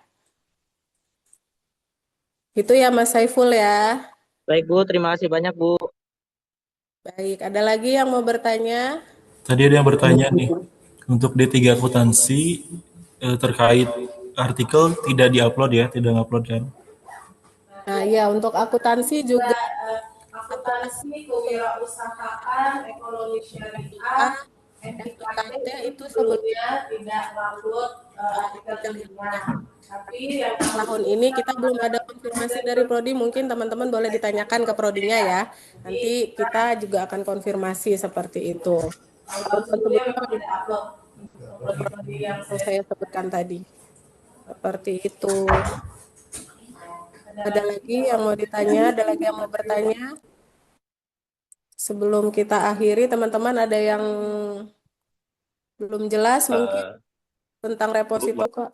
Speaker 2: Gitu ya Mas Saiful ya.
Speaker 7: Baik, Bu, terima kasih banyak, Bu.
Speaker 2: Baik, ada lagi yang mau bertanya?
Speaker 1: Tadi ada yang bertanya nih, untuk D3 akuntansi terkait artikel tidak diupload ya, tidak ngupload kan?
Speaker 2: Nah, ya untuk akuntansi juga akuntansi kewirausahaan, ekonomi syariah, FIKT itu sebelumnya tidak upload artikel ilmiah. Tapi yang tahun ini kita belum ada konfirmasi dari prodi, mungkin teman-teman boleh ditanyakan ke prodinya ya. Nanti kita juga akan konfirmasi seperti itu. Kalau sebelumnya memang tidak upload prodi yang saya sebutkan tadi. Seperti itu. Ada lagi yang mau ditanya? Ada lagi yang mau bertanya? Sebelum kita akhiri, teman-teman ada yang belum jelas mungkin tentang repositori kok.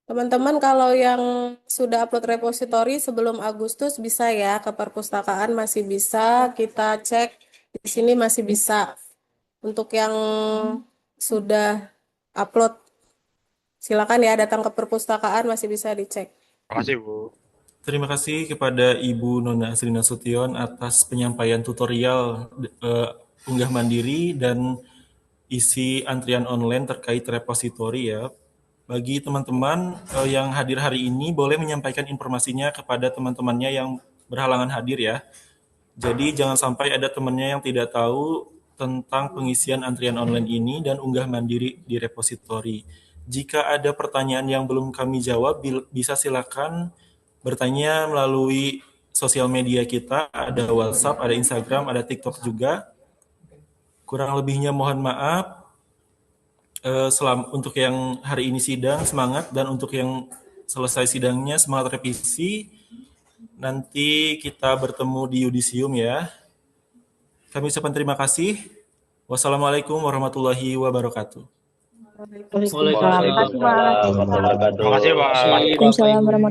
Speaker 2: Teman-teman kalau yang sudah upload repositori sebelum Agustus bisa ya ke perpustakaan, masih bisa kita cek di sini, masih bisa. Untuk yang sudah upload silakan ya datang ke perpustakaan, masih bisa dicek.
Speaker 5: Terima kasih, Bu.
Speaker 1: Terima kasih kepada Ibu Nona Asri Nasution atas penyampaian tutorial unggah mandiri dan isi antrian online terkait repositori ya. Bagi teman-teman yang hadir hari ini boleh menyampaikan informasinya kepada teman-temannya yang berhalangan hadir ya. Jadi jangan sampai ada temannya yang tidak tahu tentang pengisian antrian online ini dan unggah mandiri di repositori. Jika ada pertanyaan yang belum kami jawab, bisa silakan bertanya melalui sosial media kita, ada WhatsApp, ada Instagram, ada TikTok juga. Kurang lebihnya mohon maaf. Untuk yang hari ini sidang semangat, dan untuk yang selesai sidangnya semangat revisi. Nanti kita bertemu di yudisium ya. Kami ucapkan terima kasih. Wassalamualaikum warahmatullahi wabarakatuh.
Speaker 8: Waalaikumsalam warahmatullahi wabarakatuh.
Speaker 12: Terima kasih, Pak.
Speaker 8: Waalaikumsalam warahmatullahi